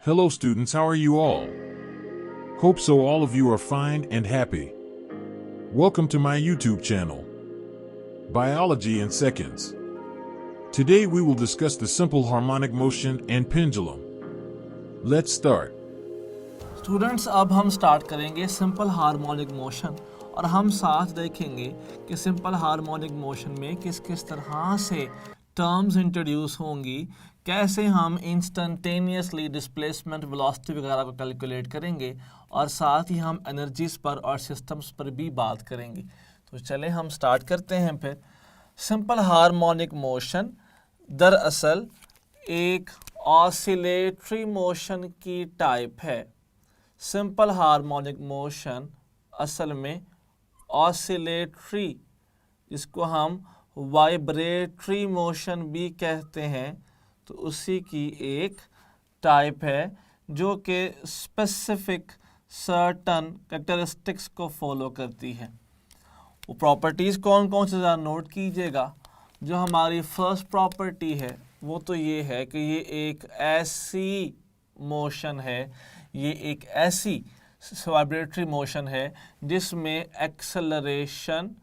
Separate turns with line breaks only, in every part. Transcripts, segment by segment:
Hello students, how are you all? Hope so all of you are fine and happy. Welcome to my YouTube channel, Biology in Seconds. Today we will discuss the simple harmonic motion and pendulum. Let's start.
Students अब हम start करेंगे simple harmonic motion और हम साथ देखेंगे कि simple harmonic motion में किस किस तरह से टर्म्स इंट्रोड्यूस होंगी, कैसे हम इंस्टेंटेनियसली डिस्प्लेसमेंट वेलोसिटी वगैरह को कैलकुलेट करेंगे और साथ ही हम एनर्जीज पर और सिस्टम्स पर भी बात करेंगे। तो चलें हम स्टार्ट करते हैं। फिर सिंपल हार्मोनिक मोशन दरअसल एक ऑसिलेटरी मोशन की टाइप है। सिंपल हार्मोनिक मोशन असल में ऑसिलेटरी, जिसको हम वाइब्रेटरी मोशन भी कहते हैं, तो उसी की एक टाइप है जो कि स्पेसिफिक सर्टन कैरेक्टरिस्टिक्स को फॉलो करती है। वो प्रॉपर्टीज़ कौन कौन से ज़रा नोट कीजिएगा। जो हमारी फर्स्ट प्रॉपर्टी है वो तो ये है कि ये एक ऐसी मोशन है, ये एक ऐसी वाइब्रेटरी मोशन है जिसमें एक्सेलरेशन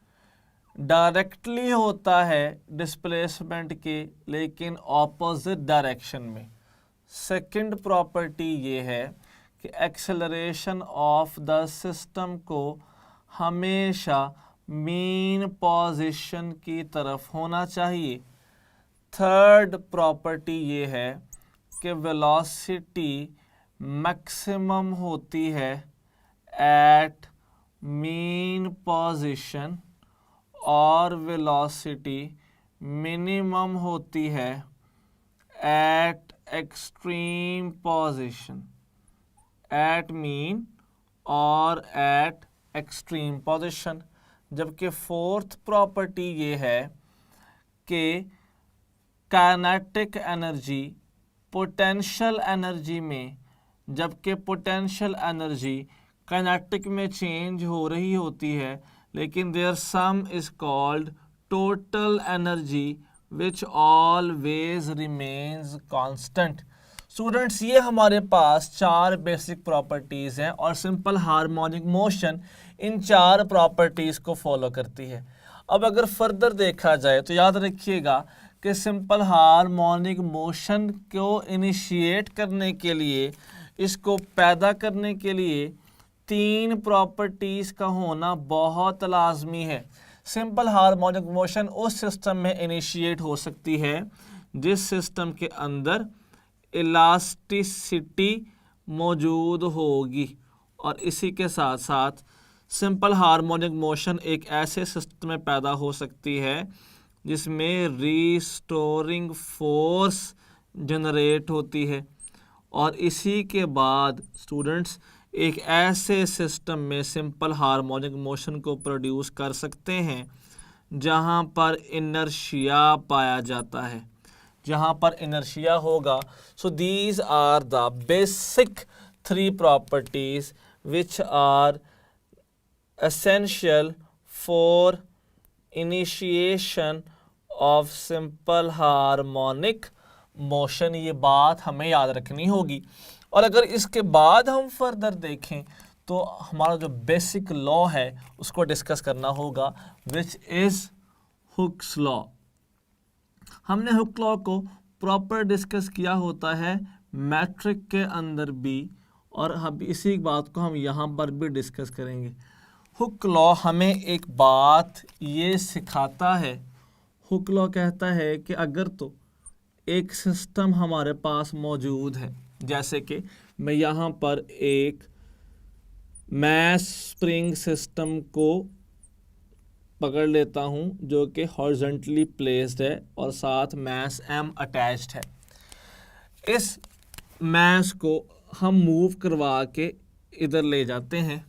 डायरेक्टली होता है डिस्प्लेसमेंट के, लेकिन ऑपोजिट डायरेक्शन में। सेकंड प्रॉपर्टी ये है कि एक्सेलरेशन ऑफ द सिस्टम को हमेशा मीन पोजीशन की तरफ होना चाहिए। थर्ड प्रॉपर्टी ये है कि वेलोसिटी मैक्सिमम होती है एट मीन पोजीशन और वेलोसिटी मिनिमम होती है at extreme position, at mean और एट एक्सट्रीम पोजीशन। जबकि फोर्थ प्रॉपर्टी ये है कि काइनेटिक एनर्जी पोटेंशियल एनर्जी में, जबकि पोटेंशियल एनर्जी काइनेटिक में चेंज हो रही होती है, लेकिन there sum is called total energy which always remains constant. Students, ये हमारे पास चार बेसिक प्रॉपर्टीज़ हैं और सिंपल हार्मोनिक मोशन इन चार प्रॉपर्टीज़ को फॉलो करती है। अब अगर फर्दर देखा जाए तो याद रखिएगा कि सिंपल हार्मोनिक मोशन को इनिशिएट करने के लिए, इसको पैदा करने के लिए तीन प्रॉपर्टीज़ का होना बहुत लाजमी है। सिंपल हार्मोनिक मोशन उस सिस्टम में इनिशिएट हो सकती है जिस सिस्टम के अंदर इलास्टिसिटी मौजूद होगी, और इसी के साथ साथ सिंपल हार्मोनिक मोशन एक ऐसे सिस्टम में पैदा हो सकती है जिसमें रीस्टोरिंग फोर्स जनरेट होती है, और इसी के बाद स्टूडेंट्स एक ऐसे सिस्टम में सिंपल हार्मोनिक मोशन को प्रोड्यूस कर सकते हैं जहां पर इनर्शिया पाया जाता है। जहां पर इनर्शिया होगा, so these are the basic three properties which are essential for initiation of simple harmonic motion. ये बात हमें याद रखनी होगी। और अगर इसके बाद हम फर्दर देखें तो हमारा जो बेसिक लॉ है उसको डिस्कस करना होगा, विच इज़ हुक्स लॉ। हमने हुक लॉ को प्रॉपर डिस्कस किया होता है मैट्रिक के अंदर भी, और अब इसी बात को हम यहाँ पर भी डिस्कस करेंगे। हुक लॉ हमें एक बात ये सिखाता है। हुक लॉ कहता है कि अगर तो एक सिस्टम हमारे पास मौजूद है, जैसे कि मैं यहाँ पर एक मैस स्प्रिंग सिस्टम को पकड़ लेता हूँ जो कि हॉरिजॉन्टली प्लेस्ड है और साथ मैस एम अटैच्ड है। इस मैस को हम मूव करवा के इधर ले जाते हैं।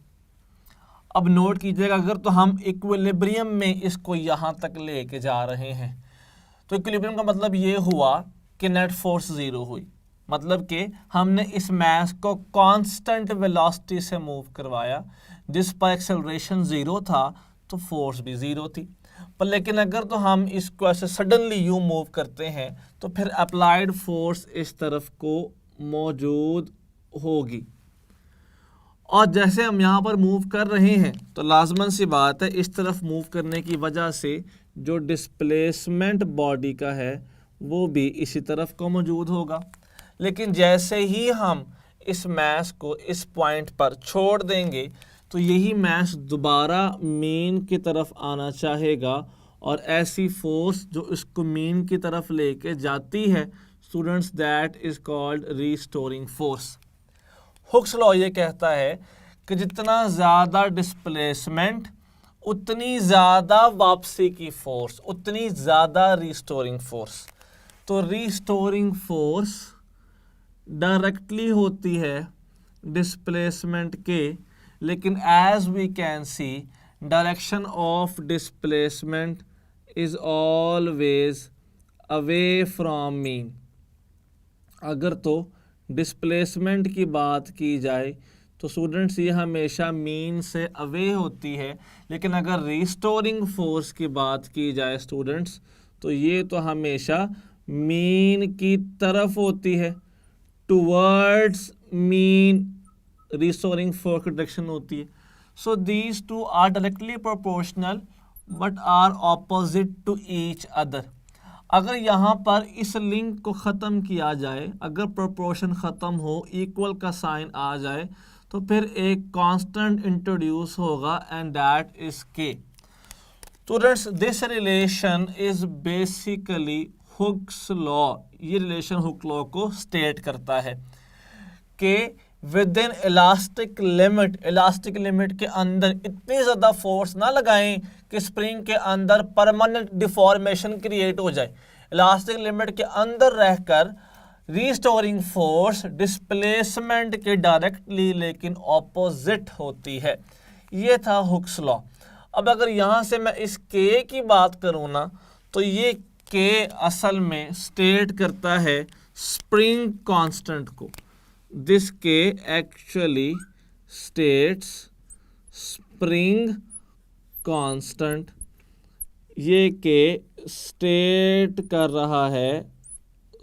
अब नोट कीजिएगा, अगर तो हम इक्विलिब्रियम में इसको यहाँ तक लेके जा रहे हैं तो इक्विलिब्रियम का मतलब ये हुआ कि नेट फोर्स ज़ीरो हुई, मतलब कि हमने इस मैस को कांस्टेंट वेलोसिटी से मूव करवाया जिस पर एक्सेलरेशन ज़ीरो था तो फोर्स भी ज़ीरो थी। पर लेकिन अगर तो हम इसको ऐसे सडनली यूँ मूव करते हैं तो फिर अप्लाइड फोर्स इस तरफ को मौजूद होगी। और जैसे हम यहाँ पर मूव कर रहे हैं तो लाजमन सी बात है इस तरफ मूव करने की वजह से जो डिस्प्लेसमेंट बॉडी का है वो भी इसी तरफ को मौजूद होगा। लेकिन जैसे ही हम इस मैस को इस पॉइंट पर छोड़ देंगे तो यही मैस दोबारा मीन की तरफ आना चाहेगा और ऐसी फोर्स जो इसको मीन की तरफ लेके जाती है students, that is called restoring force. Hooke's law ये कहता है कि जितना ज़्यादा डिस्प्लेसमेंट उतनी ज़्यादा वापसी की फोर्स, उतनी ज़्यादा रीस्टोरिंग फोर्स। तो रीस्टोरिंग फोर्स डायरेक्टली होती है डिस्प्लेसमेंट के, लेकिन as we can see direction of displacement is always away from mean. अगर तो डिस्प्लेसमेंट की बात की जाए तो स्टूडेंट्स ये हमेशा मीन से अवे होती है, लेकिन अगर रिस्टोरिंग फोर्स की बात की जाए स्टूडेंट्स तो ये तो हमेशा मीन की तरफ होती है, टुवर्ड्स मीन रिस्टोरिंग फोर्स की डायरेक्शन होती है। So these two are directly proportional but are opposite to each other. अगर यहाँ पर इस लिंक को ख़त्म किया जाए, अगर प्रोपोर्शन ख़त्म हो, इक्वल का साइन आ जाए, तो फिर एक कांस्टेंट इंट्रोड्यूस होगा एंड दैट इज के। Students this relation is basically Hooke's law. ये रिलेशन हुक लॉ को स्टेट करता है कि विद इन इलास्टिक लिमिट के अंदर इतनी ज़्यादा फोर्स ना लगाएं कि स्प्रिंग के अंदर परमानेंट डिफॉर्मेशन क्रिएट हो जाए। इलास्टिक लिमिट के अंदर रहकर रीस्टोरिंग फोर्स डिस्प्लेसमेंट के डायरेक्टली लेकिन ऑपोजिट होती है। ये था हुक्स लॉ। अब अगर यहाँ से मैं इस के की बात करूँ ना तो ये के असल में स्टेट करता है स्प्रिंग कांस्टेंट को। दिस के एक्चुअली स्टेट्स स्प्रिंग कांस्टेंट। ये के स्टेट कर रहा है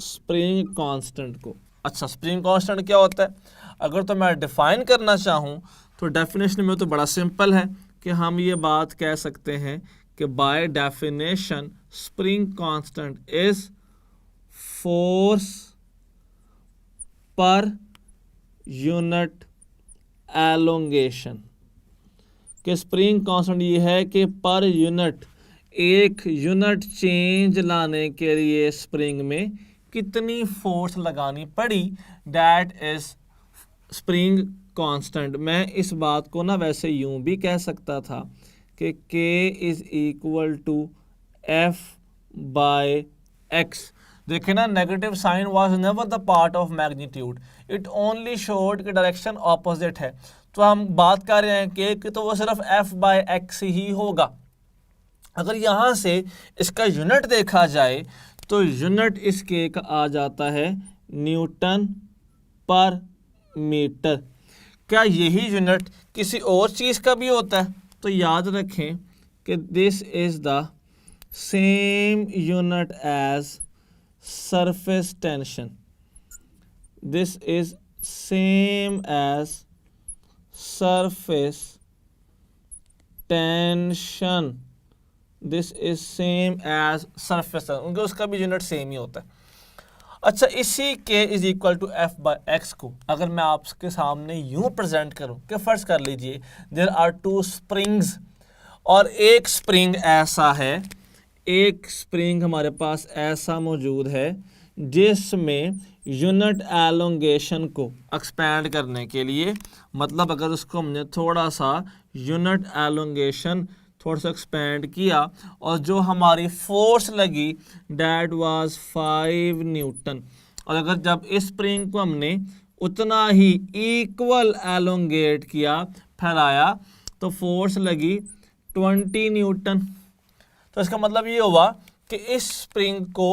स्प्रिंग कांस्टेंट को। अच्छा, स्प्रिंग कांस्टेंट क्या होता है? अगर तो मैं डिफाइन करना चाहूँ तो डेफिनेशन में तो बड़ा सिंपल है कि हम ये बात कह सकते हैं कि by definition spring constant is force per unit elongation. कि स्प्रिंग कांस्टेंट ये है कि पर यूनिट, एक यूनिट चेंज लाने के लिए स्प्रिंग में कितनी फोर्स लगानी पड़ी, दैट इज स्प्रिंग कांस्टेंट। मैं इस बात को ना वैसे यूं भी कह सकता था कि K is equal to F by X। देखिए ना, negative sign was never the part of magnitude, it only showed कि डायरेक्शन ऑपोजिट है। तो हम बात कर रहे हैं K की तो वो सिर्फ F बाय X ही होगा। अगर यहाँ से इसका यूनिट देखा जाए तो यूनिट इस के का आ जाता है न्यूटन पर मीटर। क्या यही यूनिट किसी और चीज़ का भी होता है? तो याद रखें कि this is the same unit as surface tension. This is same as surface tension. This is same as surface, उनका उसका भी यूनिट सेम ही होता है। अच्छा, इसी के is equal to F by X को अगर मैं आपके सामने यूं प्रेजेंट करूं कि फर्ज कर लीजिए देयर आर टू स्प्रिंग्स और एक स्प्रिंग ऐसा है, एक स्प्रिंग हमारे पास ऐसा मौजूद है जिसमें यूनिट एलोंगेशन को एक्सपैंड करने के लिए, मतलब अगर उसको हमने थोड़ा सा यूनिट एलोंगेशन थोड़ा सा एक्सपेंड किया और जो हमारी फोर्स लगी डैट वाज 5 न्यूटन, और अगर जब इस स्प्रिंग को हमने उतना ही इक्वल एलोंगेट किया, फैलाया, तो फोर्स लगी 20 न्यूटन। तो इसका मतलब ये हुआ कि इस स्प्रिंग को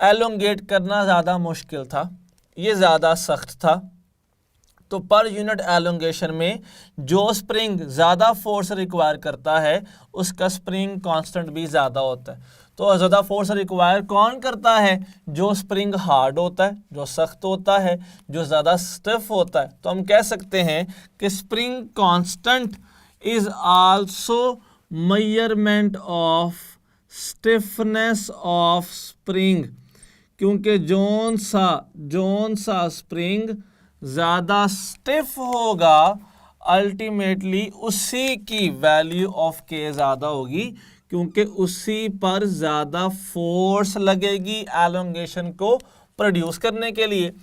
एलोंगेट करना ज़्यादा मुश्किल था, ये ज़्यादा सख्त था। तो पर यूनिट एलोंगेशन में जो स्प्रिंग ज़्यादा फोर्स रिक्वायर करता है उसका स्प्रिंग कांस्टेंट भी ज़्यादा होता है। तो ज़्यादा फोर्स रिक्वायर कौन करता है? जो स्प्रिंग हार्ड होता है, जो सख्त होता है, जो ज़्यादा स्टिफ होता है। तो हम कह सकते हैं कि spring constant is also measurement of stiffness of spring, क्योंकि जोन सा स्प्रिंग ज़्यादा स्टिफ होगा अल्टीमेटली उसी की वैल्यू ऑफ के ज़्यादा होगी, क्योंकि उसी पर ज़्यादा फोर्स लगेगी एलोंगेशन को प्रोड्यूस करने के लिए।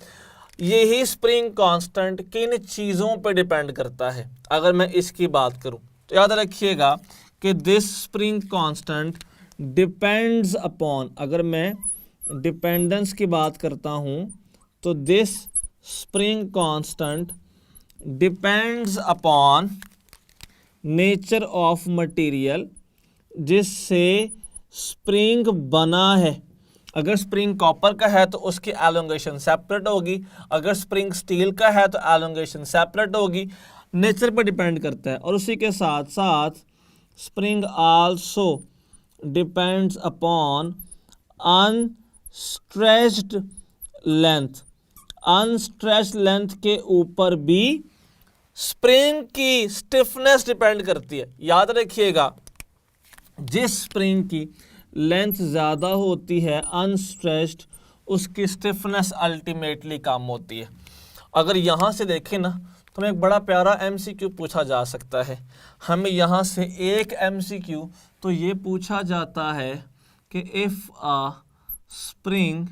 यही स्प्रिंग कांस्टेंट किन चीज़ों पर डिपेंड करता है? अगर मैं इसकी बात करूं तो याद रखिएगा कि this spring constant depends upon, अगर मैं डिपेंडेंस की बात करता हूं तो this spring constant depends upon nature of material जिससे स्प्रिंग बना है। अगर स्प्रिंग कॉपर का है तो उसकी एलोंगेशन सेपरेट होगी, अगर स्प्रिंग स्टील का है तो एलोंगेशन सेपरेट होगी। नेचर पर डिपेंड करता है। और उसी के साथ साथ spring also depends upon unstretched length. Unstretched length के ऊपर भी स्प्रिंग की स्टिफनेस डिपेंड करती है। याद रखिएगा, जिस स्प्रिंग की लेंथ ज़्यादा होती है अनस्ट्रेच्ड, उसकी स्टिफनेस अल्टीमेटली कम होती है। अगर यहाँ से देखें ना तो हमें एक बड़ा प्यारा एमसीक्यू पूछा जा सकता है। हमें यहाँ से एक एमसीक्यू तो ये पूछा जाता है कि if a spring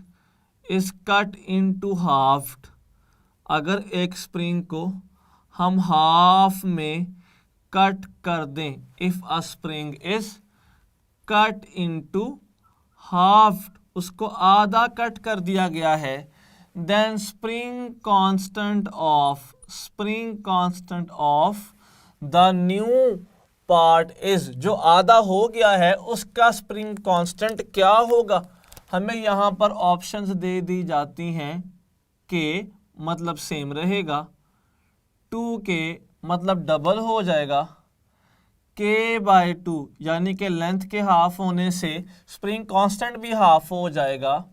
is cut into halved, अगर एक स्प्रिंग को हम हाफ में कट कर दें, if a spring is cut into half, उसको आधा कट कर दिया गया है, then spring constant of the new part is, जो आधा हो गया है उसका स्प्रिंग कांस्टेंट क्या होगा? हमें यहाँ पर ऑप्शंस दे दी जाती हैं के मतलब सेम रहेगा, 2k मतलब डबल हो जाएगा, k/2 यानी कि लेंथ के हाफ होने से स्प्रिंग कांस्टेंट भी हाफ हो जाएगा,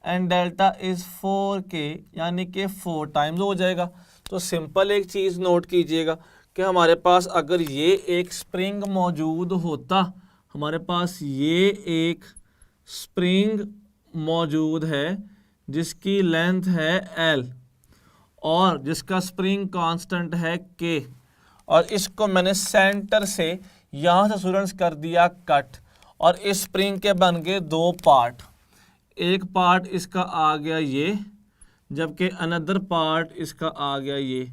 एंड डेल्टा इज 4k यानी कि 4 टाइम्स हो जाएगा। तो सिंपल एक चीज़ नोट कीजिएगा कि हमारे पास अगर ये एक स्प्रिंग मौजूद होता, हमारे पास ये एक स्प्रिंग मौजूद है जिसकी लेंथ है L और जिसका स्प्रिंग कांस्टेंट है K, और इसको मैंने सेंटर से यहाँ से स्टूडेंट्स कर दिया कट, और इस स्प्रिंग के बन गए दो पार्ट। एक पार्ट इसका आ गया ये, जबकि अनदर पार्ट इसका आ गया ये।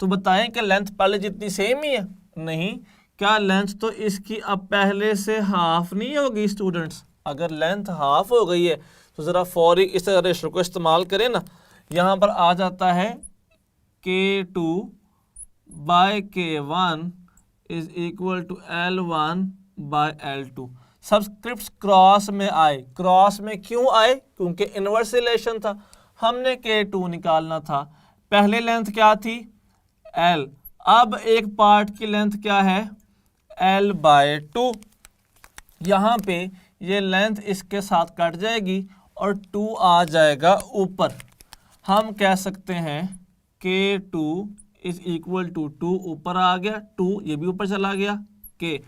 तो बताएं कि लेंथ पहले जितनी सेम ही है? नहीं, क्या लेंथ तो इसकी अब पहले से हाफ नहीं होगी स्टूडेंट्स? अगर लेंथ हाफ हो गई है तो ज़रा फौरी इस रेशो को इस्तेमाल करें ना। यहाँ पर आ जाता है K2 by K1 is equal to L1 by L2। Subscripts cross में आए। क्रॉस में क्यों आए? क्योंकि इनवर्स रिलेशन था, हमने K2 निकालना था। पहले लेंथ क्या थी? L। अब एक पार्ट की लेंथ क्या है? L/2। यहाँ पे ये लेंथ इसके साथ कट जाएगी और 2 आ जाएगा ऊपर। हम कह सकते हैं K2 इज इक्वल टू 2 ऊपर आ गया, 2 ये भी ऊपर चला गया K।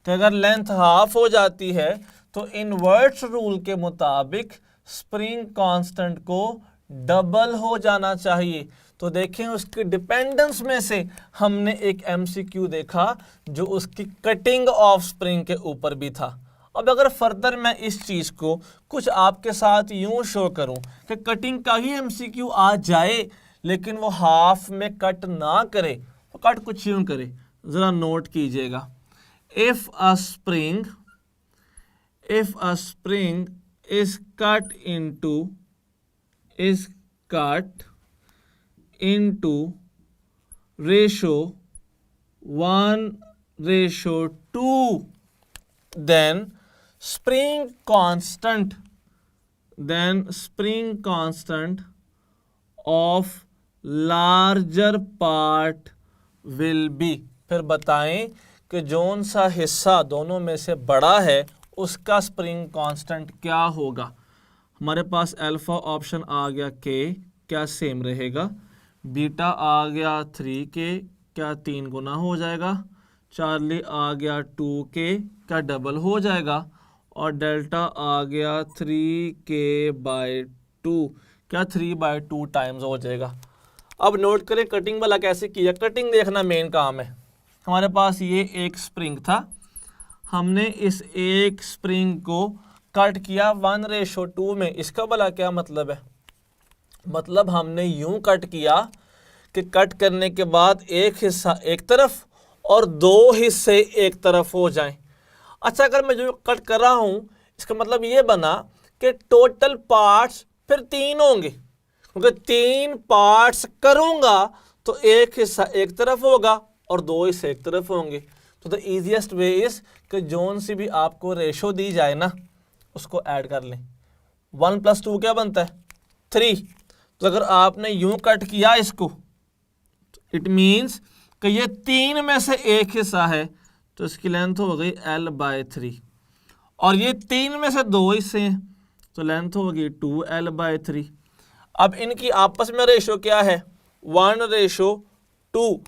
तो अगर लेंथ हाफ हो जाती है तो इनवर्स रूल के मुताबिक स्प्रिंग कांस्टेंट को डबल हो जाना चाहिए। तो देखें उसके डिपेंडेंस में से हमने एक एमसीक्यू देखा जो उसकी कटिंग ऑफ स्प्रिंग के ऊपर भी था। अब अगर फर्दर मैं इस चीज़ को कुछ आपके साथ यूं शो करूं कि कटिंग का ही एमसीक्यू आ जाए लेकिन वो हाफ में कट ना करे, तो कट कुछ यूं करे, ज़रा नोट कीजिएगा। If a spring is cut into ratio 1:2, then spring constant of larger part will be। फिर बताएं कि जौन सा हिस्सा दोनों में से बड़ा है उसका स्प्रिंग कांस्टेंट क्या होगा। हमारे पास अल्फा ऑप्शन आ गया के, क्या सेम रहेगा, बीटा आ गया 3k, क्या 3 गुना हो जाएगा, चार्ली आ गया 2k, क्या डबल हो जाएगा, और डेल्टा आ गया 3k/2, क्या 3/2 टाइम्स हो जाएगा। अब नोट करें कटिंग वाला कैसे किया। कटिंग देखना मेन काम है। हमारे पास ये एक स्प्रिंग था, हमने इस एक स्प्रिंग को कट किया 1:2 में। इसका वाला क्या मतलब है, मतलब हमने यूं कट किया कि कट करने के बाद एक हिस्सा एक तरफ और 2 हिस्से एक तरफ हो जाएं। अच्छा, अगर मैं जो कट कर रहा हूं इसका मतलब ये बना कि टोटल पार्ट्स फिर 3 होंगे, क्योंकि 3 पार्ट्स करूंगा तो एक हिस्सा एक तरफ होगा और 2 हिस्से एक तरफ होंगे। तो द इजीएस्ट वे इज कि जोन सी भी आपको रेशो दी जाए ना उसको ऐड कर लें। 1 + 2 क्या बनता है 3। तो अगर आपने यूं कट किया इसको, इट मीन्स कि ये 3 में से एक हिस्सा है, तो इसकी लेंथ हो गई L/3, और ये 3 में से 2 हिस्से हैं तो लेंथ होगी 2L/3। अब इनकी आपस में रेशो क्या है 1:2।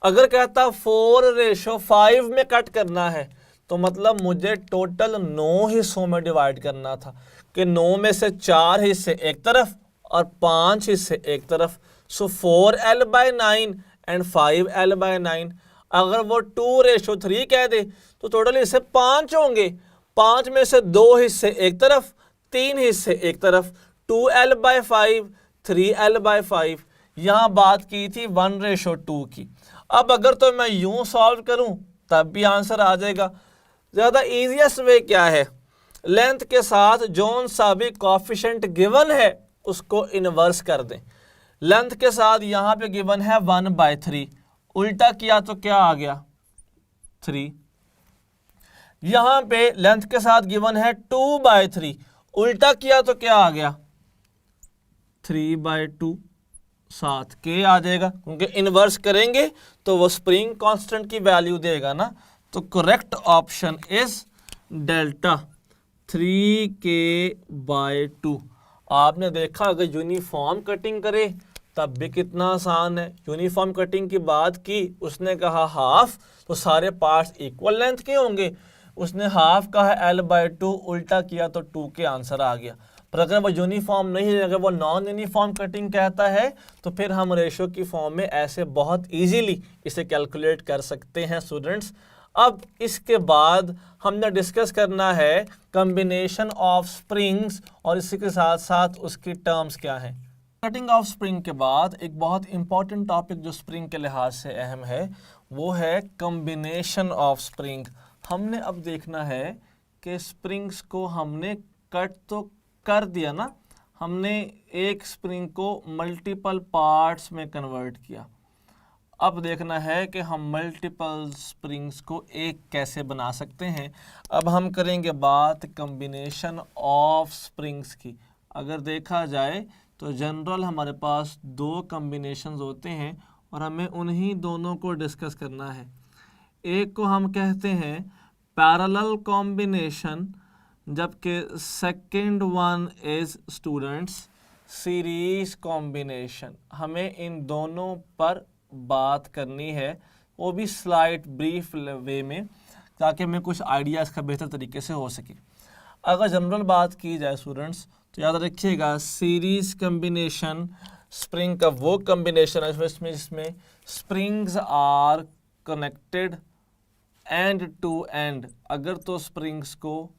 अगर कहता 4:5 में कट करना है तो मतलब मुझे टोटल 9 हिस्सों में डिवाइड करना था, कि 9 में से 4 हिस्से एक तरफ और 5 हिस्से एक तरफ। सो 4L/9 एंड 5L/9। अगर वो 2:3 कह दे तो टोटल हिस्से 5 होंगे, 5 में से 2 हिस्से एक तरफ, 3 हिस्से एक तरफ, 2L/5 3L/5। यहाँ बात की थी 1:2 की। अब अगर तो मैं यूं सॉल्व करूं तब भी आंसर आ जाएगा। ज़्यादा इजीएस्ट वे क्या है, लेंथ के साथ जोन सा भी कोफिशिएंट गिवन है उसको इन्वर्स कर दें। लेंथ के साथ यहाँ पे गिवन है 1/3, उल्टा किया तो क्या आ गया 3। यहाँ पे लेंथ के साथ गिवन है 2/3, उल्टा किया तो क्या आ गया 3/2, साथ के आ जाएगा, क्योंकि इन्वर्स करेंगे तो वो स्प्रिंग कांस्टेंट की वैल्यू देगा ना। तो correct option is delta 3k/2। आपने देखा अगर यूनिफॉर्म कटिंग करे तब भी कितना आसान है। यूनिफॉर्म कटिंग की बात की, उसने कहा हाफ, तो सारे पार्ट्स इक्वल लेंथ के होंगे, उसने हाफ कहा L/2, उल्टा किया तो 2k आंसर आ गया। पर अगर वो यूनिफॉर्म नहीं है, अगर वो नॉन यूनिफॉर्म कटिंग कहता है तो फिर हम रेशो की फॉर्म में ऐसे बहुत इजीली इसे कैलकुलेट कर सकते हैं स्टूडेंट्स। अब इसके बाद हमने डिस्कस करना है कॉम्बिनेशन ऑफ स्प्रिंग्स, और इसी के साथ साथ उसकी टर्म्स क्या हैं। कटिंग ऑफ स्प्रिंग के बाद एक बहुत इंपॉर्टेंट टॉपिक जो स्प्रिंग के लिहाज से अहम है वो है कॉम्बिनेशन ऑफ स्प्रिंग। हमने अब देखना है कि स्प्रिंग्स को हमने कट तो कर दिया ना, हमने एक स्प्रिंग को मल्टीपल पार्ट्स में कन्वर्ट किया। अब देखना है कि हम मल्टीपल स्प्रिंग्स को एक कैसे बना सकते हैं। अब हम करेंगे बात कॉम्बिनेशन ऑफ स्प्रिंग्स की। अगर देखा जाए तो जनरल हमारे पास 2 कॉम्बिनेशंस होते हैं और हमें उन्हीं दोनों को डिस्कस करना है। एक को हम कहते हैं पैरेलल कॉम्बिनेशन, जबकि second one is students series combination. हमें इन दोनों पर बात करनी है, वो भी स्लाइट ब्रीफ वे में, ताकि हमें कुछ आइडिया इसका बेहतर तरीके से हो सके। अगर जनरल बात की जाए स्टूडेंट्स तो याद रखिएगा सीरीज कॉम्बिनेशन स्प्रिंग का वो कॉम्बिनेशन है जिसमें springs are connected end to end. अगर तो स्प्रिंग्स को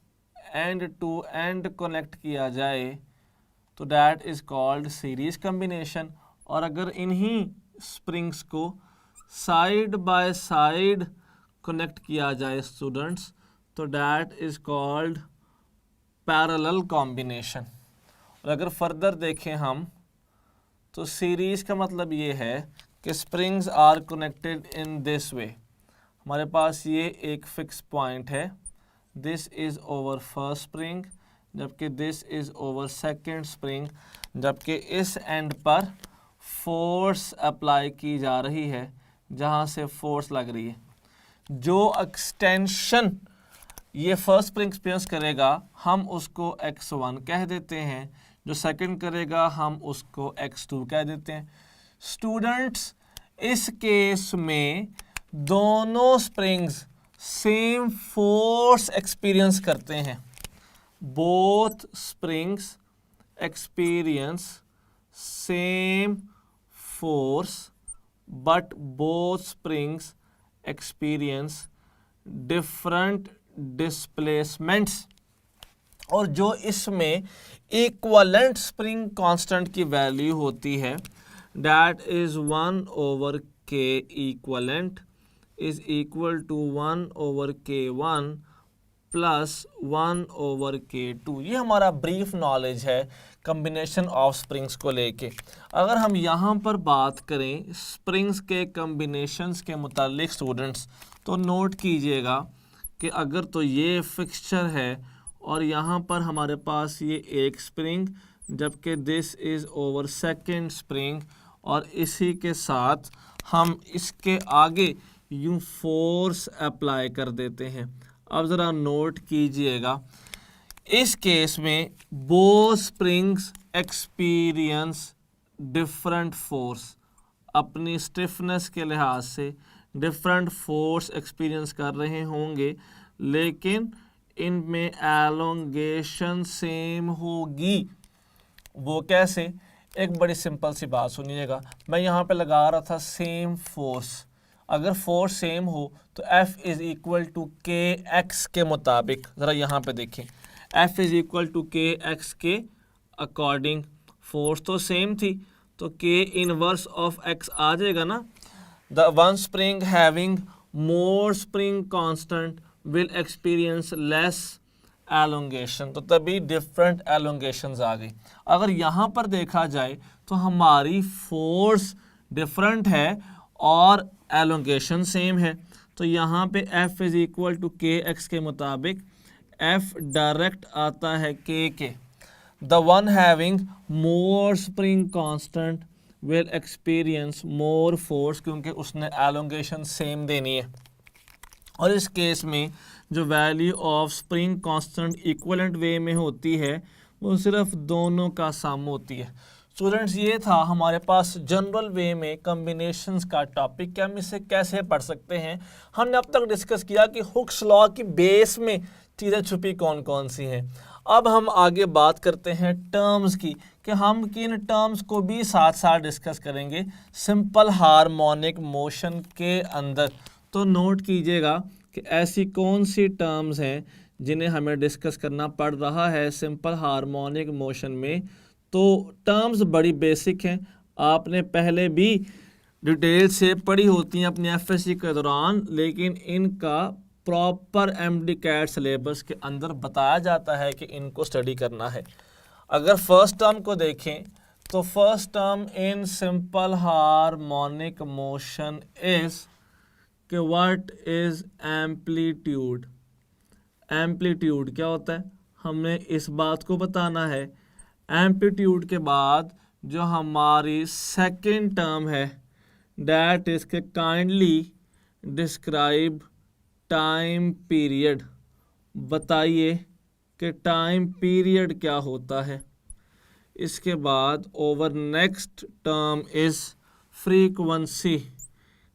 एंड टू एंड कनेक्ट किया जाए तो that is called series combination, और अगर इन्हीं स्प्रिंग्स को साइड बाय साइड कनेक्ट किया जाए स्टूडेंट्स तो that is called parallel combination. और अगर फर्दर देखें हम तो सीरीज का मतलब ये है कि springs are connected in this way. हमारे पास ये एक फिक्स पॉइंट है, this is over first spring, जबकि this is over second spring, जबकि इस एंड पर फोर्स अप्लाई की जा रही है, जहाँ से फोर्स लग रही है। जो एक्सटेंशन ये फर्स्ट स्प्रिंग एक्सपीरियंस करेगा, हम उसको x1 कह देते हैं, जो सेकंड करेगा हम उसको x2 कह देते हैं। स्टूडेंट्स, इस केस में दोनों स्प्रिंग्स सेम फोर्स एक्सपीरियंस करते हैं। Both springs experience same force but both springs experience different displacements, और जो इसमें इक्वलेंट स्प्रिंग कांस्टेंट की वैल्यू होती है that is 1/k equivalent is equal to 1/k1 plus 1/k2। ये हमारा ब्रीफ नॉलेज है कम्बिनेशन ऑफ स्प्रिंग्स को लेके। अगर हम यहाँ पर बात करें स्प्रिंग्स के कम्बिनेशंस के मुतालिक स्टूडेंट्स, तो नोट कीजिएगा कि अगर तो ये फिक्सचर है और यहाँ पर हमारे पास ये एक स्प्रिंग, जबकि this is over second spring, और इसी के साथ हम इसके आगे यूँ फोर्स अप्लाई कर देते हैं। अब ज़रा नोट कीजिएगा, इस केस में both springs experience different force, अपनी स्टिफनेस के लिहाज से डिफरेंट फोर्स एक्सपीरियंस कर रहे होंगे, लेकिन इनमें एलोंगेशन सेम होगी। वो कैसे? एक बड़ी सिंपल सी बात सुनिएगा, मैं यहाँ पे लगा रहा था सेम फोर्स। अगर फोर्स सेम हो तो F इज़ इक्वल टू के एक्स के मुताबिक, ज़रा यहाँ पे देखें, F इज़ इक्वल टू के एक्स के अकॉर्डिंग फोर्स तो सेम थी, तो K इनवर्स ऑफ X आ जाएगा ना। The one spring having more spring constant will experience less elongation, तो तभी डिफरेंट एलोंगेशंस आ गई। अगर यहाँ पर देखा जाए तो हमारी फोर्स डिफरेंट है और एलोंगेशन सेम है, तो यहाँ पे F इज़ इक्वल टू के एक्स के मुताबिक F डायरेक्ट आता है K के। The one having more spring constant will experience more force, क्योंकि उसने एलोंगेशन सेम देनी है। और इस केस में जो value of spring constant equivalent way में होती है वो सिर्फ दोनों का सम होती है। स्टूडेंट्स, ये था हमारे पास जनरल वे में कम्बिनेशंस का टॉपिक कि हम इसे कैसे पढ़ सकते हैं। हमने अब तक डिस्कस किया कि हुक्स लॉ की बेस में चीज़ें छुपी कौन कौन सी हैं। अब हम आगे बात करते हैं टर्म्स की, कि हम किन टर्म्स को भी साथ साथ डिस्कस करेंगे सिंपल हार्मोनिक मोशन के अंदर। तो नोट कीजिएगा कि ऐसी कौन सी टर्म्स हैं जिन्हें हमें डिस्कस करना पड़ रहा है सिंपल हार्मोनिक मोशन में। तो टर्म्स बड़ी बेसिक हैं, आपने पहले भी डिटेल से पढ़ी होती हैं अपने एफएससी के दौरान, लेकिन इनका प्रॉपर एमडीकैट सिलेबस के अंदर बताया जाता है कि इनको स्टडी करना है। अगर फर्स्ट टर्म को देखें तो first term in simple harmonic motion is कि व्हाट इज एम्पलीट्यूड। एम्पलीट्यूड क्या होता है, हमने इस बात को बताना है। एम्पलीट्यूड के बाद जो हमारी सेकंड टर्म है दैट इज के काइंडली डिस्क्राइब टाइम पीरियड। बताइए कि टाइम पीरियड क्या होता है। इसके बाद over next term is frequency.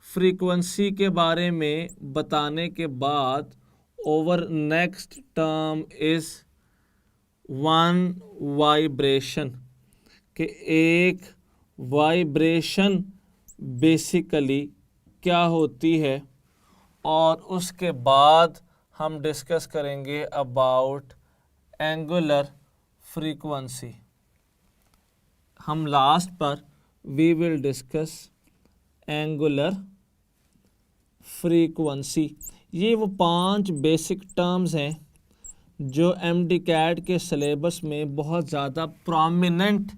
Frequency के बारे में बताने के बाद over next term is one vibration, कि एक वाइब्रेशन बेसिकली क्या होती है। और उसके बाद हम डिस्कस करेंगे अबाउट एंगुलर फ्रीक्वेंसी। हम लास्ट पर we will discuss angular frequency. ये वो 5 बेसिक टर्म्स हैं जो एमडीकैट के सिलेबस में बहुत ज़्यादा प्रोमिनेंट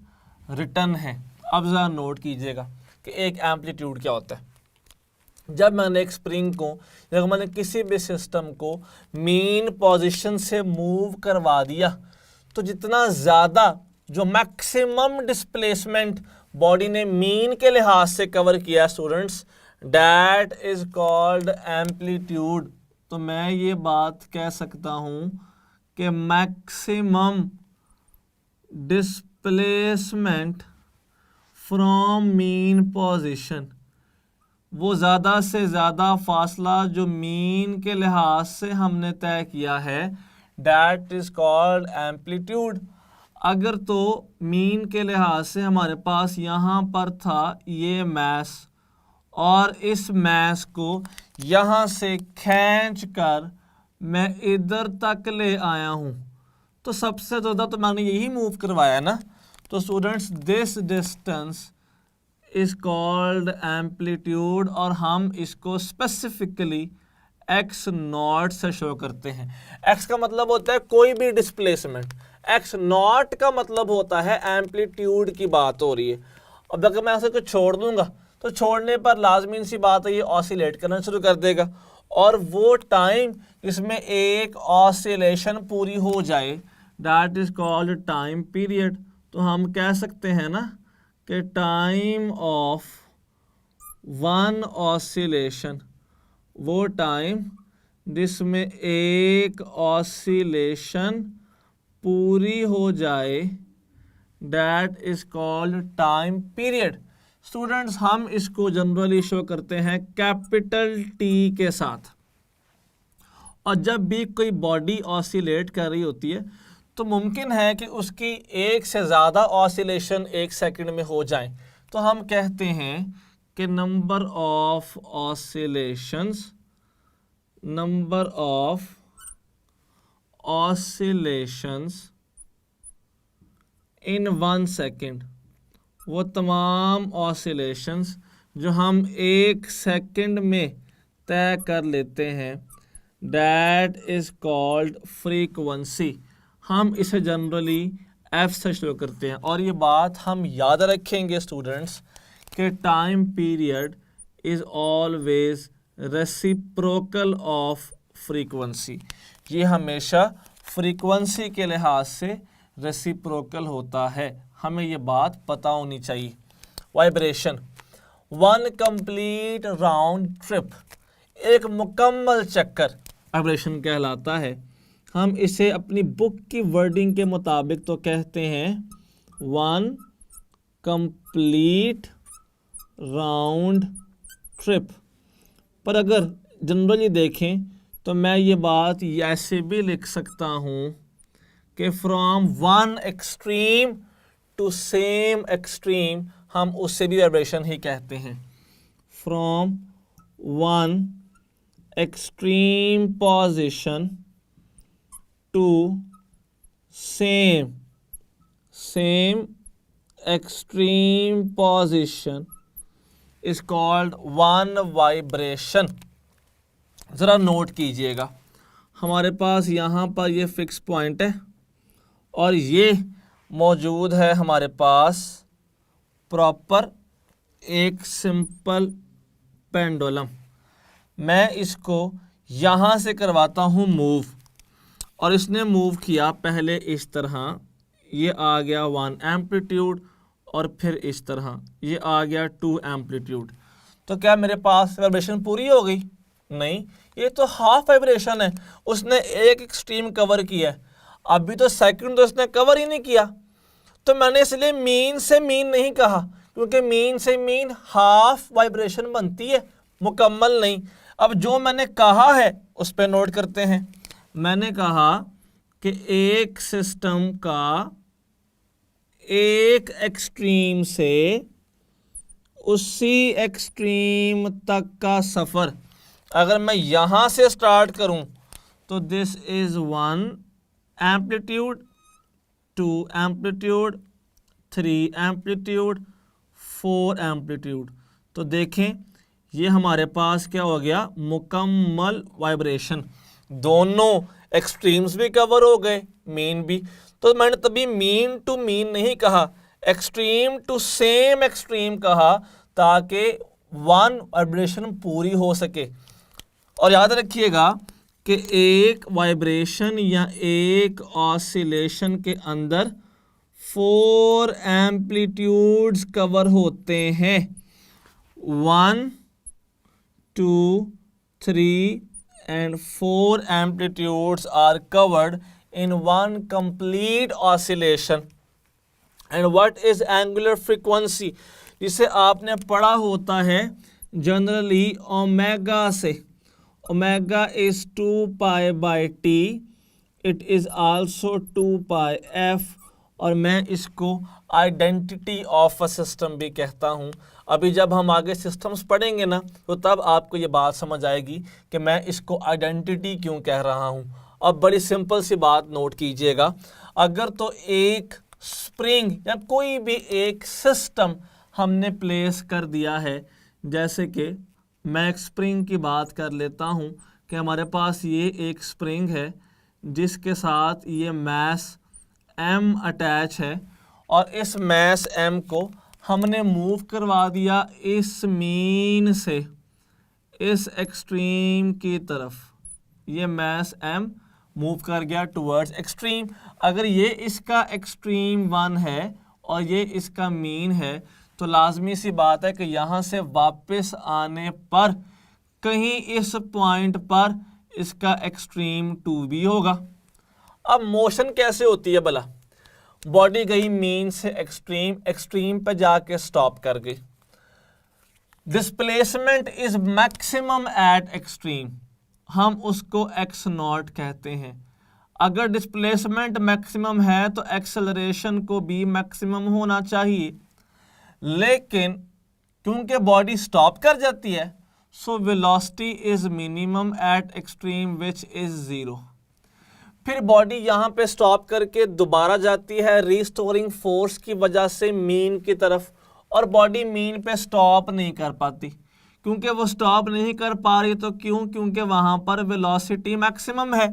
रिटर्न है। अब ज़रा नोट कीजिएगा कि एक एम्पलीट्यूड क्या होता है। जब मैंने एक स्प्रिंग को, जब मैंने किसी भी सिस्टम को मीन पोजीशन से मूव करवा दिया, तो जितना ज़्यादा जो मैक्सिमम डिस्प्लेसमेंट बॉडी ने मीन के लिहाज से कवर किया students, that is called amplitude. तो मैं ये बात कह सकता हूँ कि maximum displacement from mean position, वो ज़्यादा से ज़्यादा फासला जो मीन के लिहाज से हमने तय किया है, डैट इज़ कॉल्ड एम्पलीट्यूड। अगर तो मीन के लिहाज से हमारे पास यहाँ पर था ये मैस, और इस मैस को यहाँ से खींच कर मैं इधर तक ले आया हूँ, तो सबसे ज़्यादा तो मैंने यही मूव करवाया ना। तो students this distance is called amplitude, और हम इसको स्पेसिफिकली एक्स नॉट से शो करते हैं। एक्स का मतलब होता है कोई भी डिस्प्लेसमेंट, एक्स नॉट का मतलब होता है एम्पलीट्यूड की बात हो रही है। अब अगर मैं उसे कुछ छोड़ दूंगा तो छोड़ने पर लाजमी सी बात है ये ऑसिलेट करना शुरू कर देगा, और वो टाइम जिसमें एक ऑसिलेशन पूरी हो जाए that is called time period. तो हम कह सकते हैं ना कि टाइम ऑफ वन ऑसिलेशन, वो टाइम जिसमें एक ऑसिलेशन पूरी हो जाए that is called time period. Students हम इसको जनरली शो करते हैं कैपिटल टी के साथ, और जब भी कोई बॉडी ऑसिलेट कर रही होती है तो मुमकिन है कि उसकी एक से ज़्यादा ऑसिलेशन एक सेकंड में हो जाए, तो हम कहते हैं कि number of oscillations, number of oscillations in 1 second, वो तमाम ऑसिलेशंस जो हम एक सेकंड में तय कर लेते हैं दैट इज़ कॉल्ड फ्रीक्वेंसी। हम इसे जनरली एफ से शुरू करते हैं, और ये बात हम याद रखेंगे स्टूडेंट्स कि time period is always reciprocal of frequency. ये हमेशा फ्रीक्वेंसी के लिहाज से रेसिप्रोकल होता है, हमें ये बात पता होनी चाहिए। Vibration, one complete round trip, एक मुकम्मल चक्कर वाइब्रेशन कहलाता है। हम इसे अपनी बुक की वर्डिंग के मुताबिक तो कहते हैं वन कंप्लीट राउंड ट्रिप, पर अगर जनरली देखें तो मैं ये बात ऐसे भी लिख सकता हूँ कि from one extreme to same extreme, हम उससे भी वाइब्रेशन ही कहते हैं। From one extreme position to same extreme position is called one vibration. ज़रा नोट कीजिएगा, हमारे पास यहाँ पर ये फिक्स पॉइंट है और ये मौजूद है हमारे पास प्रॉपर एक सिंपल पेंडुलम। मैं इसको यहाँ से करवाता हूँ मूव, और इसने मूव किया पहले इस तरह, ये आ गया 1 एम्पलीट्यूड, और फिर इस तरह ये आ गया 2 एम्पलीट्यूड। तो क्या मेरे पास वाइब्रेशन पूरी हो गई? नहीं, ये तो हाफ वाइब्रेशन है, उसने एक एक्सट्रीम कवर किया है, अभी तो सेकंड तो इसने कवर ही नहीं किया। तो मैंने इसलिए मीन से मीन नहीं कहा, क्योंकि मीन से मीन हाफ वाइब्रेशन बनती है, मुकम्मल नहीं। अब जो मैंने कहा है उस पर नोट करते हैं। मैंने कहा कि एक सिस्टम का एक एक्सट्रीम से उसी एक्सट्रीम तक का सफ़र, अगर मैं यहाँ से स्टार्ट करूँ तो this is 1 amplitude, 2 amplitude, 3 amplitude, 4 amplitude. तो देखें ये हमारे पास क्या हो गया, मुकम्मल वाइब्रेशन। दोनों एक्सट्रीम्स भी कवर हो गए, मीन भी। तो मैंने तभी मीन टू मीन नहीं कहा, एक्सट्रीम टू सेम एक्सट्रीम कहा, ताकि 1 वाइब्रेशन पूरी हो सके। और याद रखिएगा कि एक वाइब्रेशन या एक ऑसिलेशन के अंदर 4 एम्पलीट्यूड्स कवर होते हैं, 1, 2, 3 and 4 amplitudes are covered in one complete oscillation. And what is angular frequency? जिसे आपने पढ़ा होता है जनरली ओमेगा से. Omega is 2 pi by t. It is also 2 pi f. और मैं इसको आइडेंटिटी ऑफ अ सिस्टम भी कहता हूँ. अभी जब हम आगे सिस्टम्स पढ़ेंगे ना तो तब आपको ये बात समझ आएगी कि मैं इसको आइडेंटिटी क्यों कह रहा हूँ. अब बड़ी सिंपल सी बात नोट कीजिएगा. अगर तो एक स्प्रिंग या कोई भी एक सिस्टम हमने प्लेस कर दिया है, जैसे कि मैं एक स्प्रिंग की बात कर लेता हूँ कि हमारे पास ये एक स्प्रिंग है जिसके साथ ये मैस m अटैच है और इस मैस m को हमने मूव करवा दिया इस मीन से इस एक्सट्रीम की तरफ. ये मैस m मूव कर गया टुवर्ड्स एक्सट्रीम. अगर ये इसका एक्सट्रीम 1 है और ये इसका मीन है तो लाजमी सी बात है कि यहाँ से वापस आने पर कहीं इस पॉइंट पर इसका एक्सट्रीम 2 भी होगा. अब मोशन कैसे होती है भला? बॉडी गई मीन से एक्सट्रीम, एक्सट्रीम पे जाके स्टॉप कर गई. Displacement is maximum eight extreme. हम उसको एक्स नॉट कहते हैं. अगर डिस्प्लेसमेंट मैक्सिमम है तो एक्सेलरेशन को भी मैक्सिमम होना चाहिए, लेकिन क्योंकि बॉडी स्टॉप कर जाती है so velocity is minimum at extreme which is 0. फिर बॉडी यहाँ पे स्टॉप करके दोबारा जाती है रिस्टोरिंग फोर्स की वजह से मीन की तरफ, और बॉडी मीन पे स्टॉप नहीं कर पाती. क्योंकि वो स्टॉप नहीं कर पा रही तो क्यों? क्योंकि वहाँ पर वेलोसिटी मैक्सिमम है.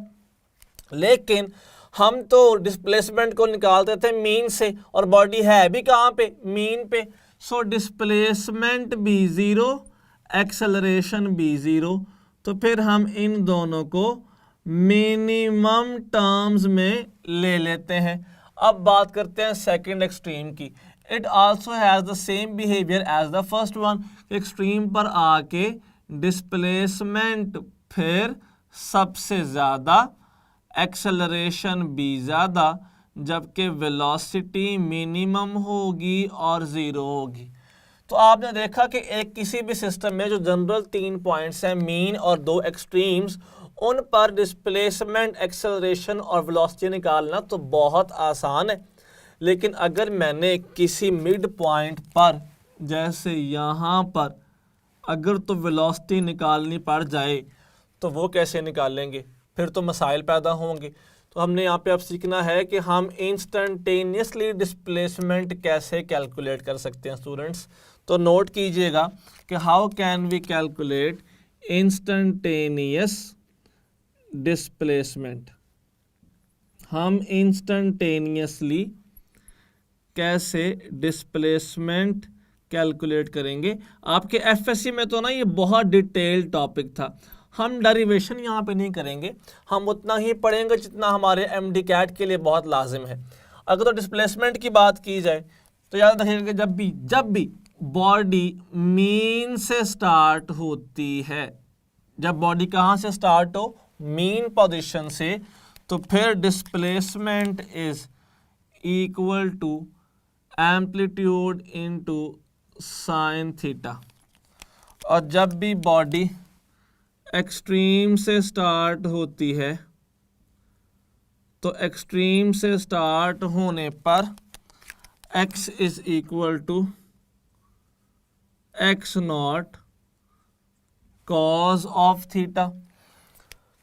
लेकिन हम तो डिस्प्लेसमेंट को निकालते थे मीन से और बॉडी है भी कहाँ पे? मीन पे. सो डिस्प्लेसमेंट भी 0, एक्सेलरेशन भी 0. तो फिर हम इन दोनों को मिनिमम टर्म्स में ले लेते हैं. अब बात करते हैं सेकंड एक्सट्रीम की. It also has the same behaviour as the first one. Extreme पर आके डिस्प्लेसमेंट फिर सबसे ज़्यादा, एक्सेलरेशन भी ज़्यादा, जबकि वेलोसिटी मिनिमम होगी और 0 होगी. तो आपने देखा कि एक किसी भी सिस्टम में जो जनरल 3 पॉइंट्स हैं, मीन और 2 एक्सट्रीम्स, उन पर डिस्प्लेसमेंट, एक्सेलरेशन और वेलोसिटी निकालना तो बहुत आसान है. लेकिन अगर मैंने किसी मिड पॉइंट पर जैसे यहाँ पर अगर तो वेलोसिटी निकालनी पड़ जाए तो वो कैसे निकालेंगे? फिर तो मसाइल पैदा होंगे. तो हमने यहाँ पे अब सीखना है कि हम इंस्टेंटेनियसली डिस्प्लेसमेंट कैसे कैलकुलेट कर सकते हैं स्टूडेंट्स. तो नोट कीजिएगा कि how can we calculate instantaneous displacement. हम इंस्टेंटेनियसली कैसे डिस्प्लेसमेंट कैलकुलेट करेंगे. आपके एफएससी में तो ना ये बहुत डिटेल्ड टॉपिक था. हम डेरिवेशन यहाँ पे नहीं करेंगे, हम उतना ही पढ़ेंगे जितना हमारे एमडी कैट के लिए बहुत लाजिम है. अगर तो डिस्प्लेसमेंट की बात की जाए तो याद रखिएगा कि जब भी बॉडी मीन से स्टार्ट होती है, जब बॉडी कहाँ से स्टार्ट हो? मीन पोजीशन से, तो फिर displacement is equal to amplitude into sine theta. और जब भी बॉडी एक्सट्रीम से स्टार्ट होती है तो एक्सट्रीम से स्टार्ट होने पर x is equal to x nought cos of theta.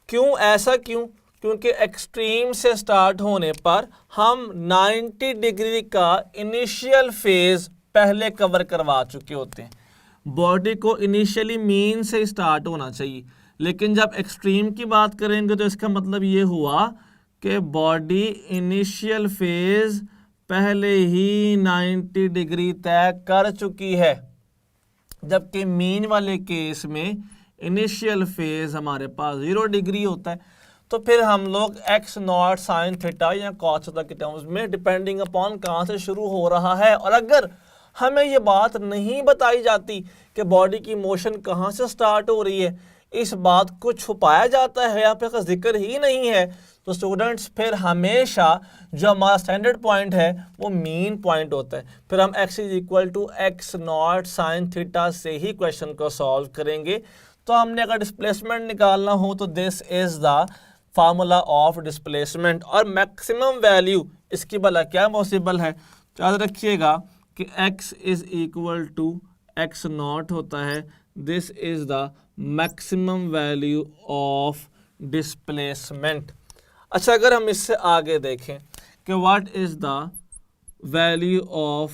क्यों? ऐसा क्यों? क्योंकि एक्सट्रीम से स्टार्ट होने पर हम 90 डिग्री का इनिशियल फेज पहले कवर करवा चुके होते हैं. बॉडी को इनिशियली मीन से स्टार्ट होना चाहिए, लेकिन जब एक्सट्रीम की बात करेंगे तो इसका मतलब ये हुआ कि बॉडी इनिशियल फेज पहले ही 90 डिग्री तय कर चुकी है, जबकि मीन वाले केस में इनिशियल फेज हमारे पास 0 डिग्री होता है. तो फिर हम लोग x नॉट साइन थीटा या कॉस थीटा के टर्म्स में डिपेंडिंग अपॉन कहाँ से शुरू हो रहा है. और अगर हमें ये बात नहीं बताई जाती कि बॉडी की मोशन कहाँ से स्टार्ट हो रही है, इस बात को छुपाया जाता है या फिर इसका जिक्र ही नहीं है, तो स्टूडेंट्स फिर हमेशा जो हमारा स्टैंडर्ड पॉइंट है वो मीन पॉइंट होता है। फिर हम x is equal to x nought sine theta से ही क्वेश्चन को सॉल्व करेंगे। तो हमने अगर डिस्प्लेसमेंट निकालना हो तो this is the formula of displacement, और मैक्सिमम वैल्यू इसकी भला क्या पॉसिबल है। तो याद रखिएगा कि x is equal to x nought होता है, this is the maximum value of displacement. अच्छा, अगर हम इससे आगे देखें कि what is the value of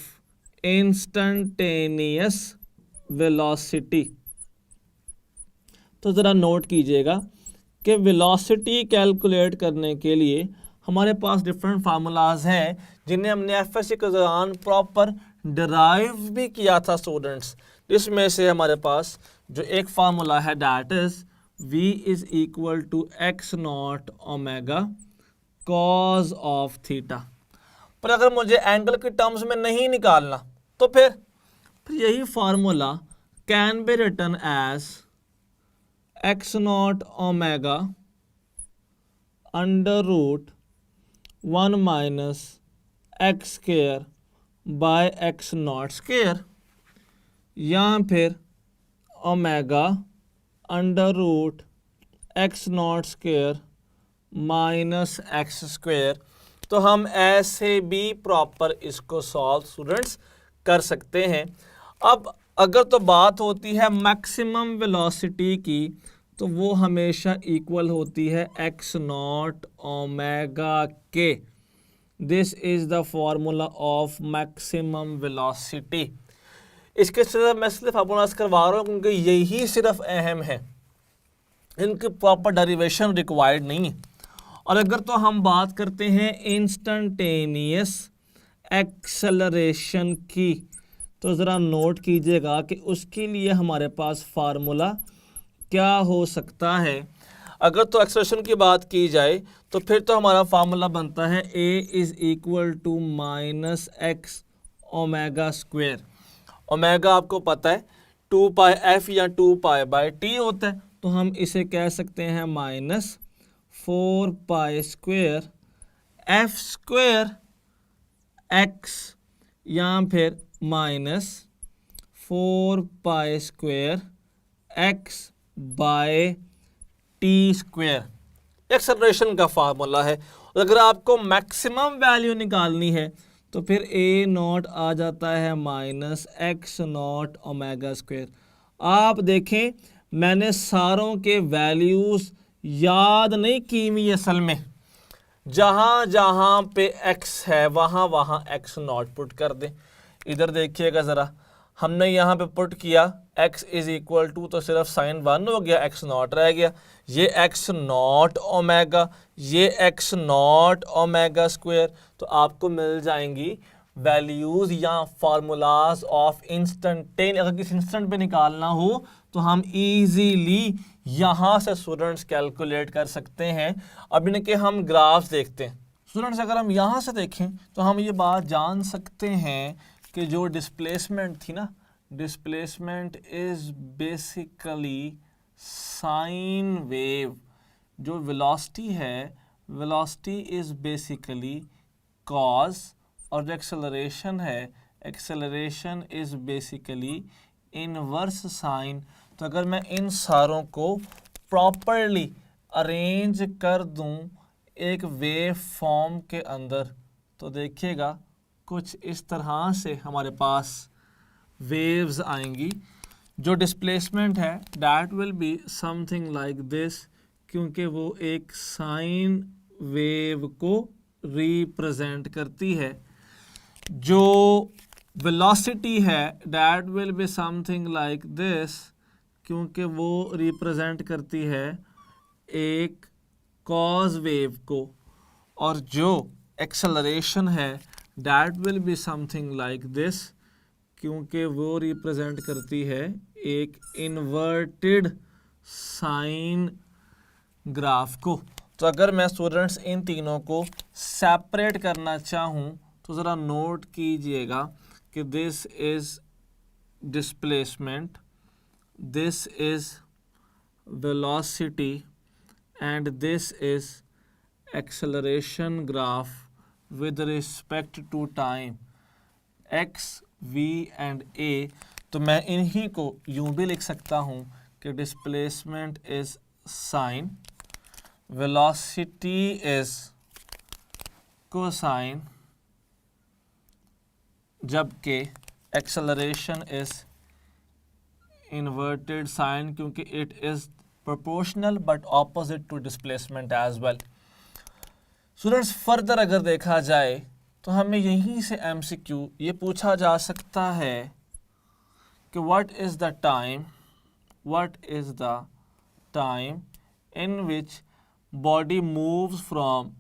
instantaneous velocity, तो ज़रा नोट कीजिएगा कि वेलोसिटी कैलकुलेट करने के लिए हमारे पास डिफरेंट फार्मूलाज हैं जिन्हें हमने एफएससी के दौरान प्रॉपर डिराइव भी किया था स्टूडेंट्स। इसमें से हमारे पास जो एक फार्मूला है that is v is equal to x nought omega cos of theta. पर अगर मुझे एंगल के टर्म्स में नहीं निकालना तो फिर यही formula can be written as X nought omega under root 1 minus X square by X nought square, या फिर omega under root X nought square minus X square. तो हम ऐसे भी प्रॉपर इसको सॉल्व स्टूडेंट्स कर सकते हैं। अब अगर तो बात होती है मैक्सिमम वेलोसिटी की, तो वो हमेशा इक्वल होती है एक्स नॉट ओमेगा के। This is the formula of maximum velocity. इसके सिर्फ मैं सिर्फ फार्मूलाज करवा रहा हूँ क्योंकि यही सिर्फ अहम है, इनकी प्रॉपर डेरिवेशन रिक्वायर्ड नहीं है। और अगर तो हम बात करते हैं इंस्टेंटेनियस एक्सेलरेशन की, तो ज़रा नोट कीजिएगा कि उसके लिए हमारे पास फार्मूला क्या हो सकता है। अगर तो एक्सेलरेशन की बात की जाए तो फिर तो हमारा फार्मूला बनता है a is equal to minus X omega square. Omega आपको पता है 2 पाई एफ या 2 पाई बाई टी होता है, तो हम इसे कह सकते हैं minus 4 pi square f square x, या फिर minus 4 pi square x by t square acceleration का फार्मूला है। और अगर आपको मैक्सिमम वैल्यू निकालनी है तो फिर a नॉट आ जाता है minus x nought omega square. आप देखें मैंने सारों के वैल्यूज़ याद नहीं की हुई, असल में जहाँ जहाँ पे x है वहाँ वहाँ x नॉट पुट कर दें। इधर देखिएगा ज़रा, हमने यहाँ पे पुट किया x इज़ इक्वल टू, तो सिर्फ साइन 1 हो गया, x नॉट रह गया। ये x नॉट ओमेगा, ये x नॉट ओमेगा स्क्वायर, तो आपको मिल जाएंगी वैल्यूज़ या फार्मूलाज ऑफ इंस्टेंटेन। अगर किसी इंस्टेंट पे निकालना हो तो हम इजीली यहाँ से स्टूडेंट्स कैलकुलेट कर सकते हैं। अब इनके हम ग्राफ्स देखते हैं स्टूडेंट्स। अगर हम यहाँ से देखें तो हम ये बात जान सकते हैं कि जो डिस्प्लेसमेंट थी ना, displacement is basically sine wave. जो वेलोसिटी है, वेलोसिटी इज़ बेसिकली कॉज, और जो एक्सेलरेशन है, acceleration is basically inverse sine. तो अगर मैं इन सारों को प्रॉपरली अरेंज कर दूं एक वेव फॉर्म के अंदर, तो देखिएगा कुछ इस तरह से हमारे पास वेव्स आएंगी। जो डिस्प्लेसमेंट है that will be something like this, क्योंकि वो एक साइन वेव को रिप्रेजेंट करती है। जो वेलोसिटी है that will be something like this, क्योंकि वो रिप्रेजेंट करती है एक कॉज वेव को। और जो एक्सेलरेशन है that will be something like this, क्योंकि वो रिप्रेजेंट करती है एक इन्वर्टेड साइन ग्राफ को। तो अगर मैं स्टूडेंट्स इन तीनों को सेपरेट करना चाहूँ तो ज़रा नोट कीजिएगा कि this is displacement, this is velocity and this is acceleration graph with respect to time x, v and a, तो मैं इन्हीं को यूं भी लिख सकता हूं कि displacement is sine, velocity is cosine, जबकि एक्सेलरेशन इज इन्वर्टेड साइन, क्योंकि it is proportional but opposite to displacement as well. Students further अगर देखा जाए तो हमें यहीं से एमसीक्यू ये पूछा जा सकता है कि what is the time in which body moves from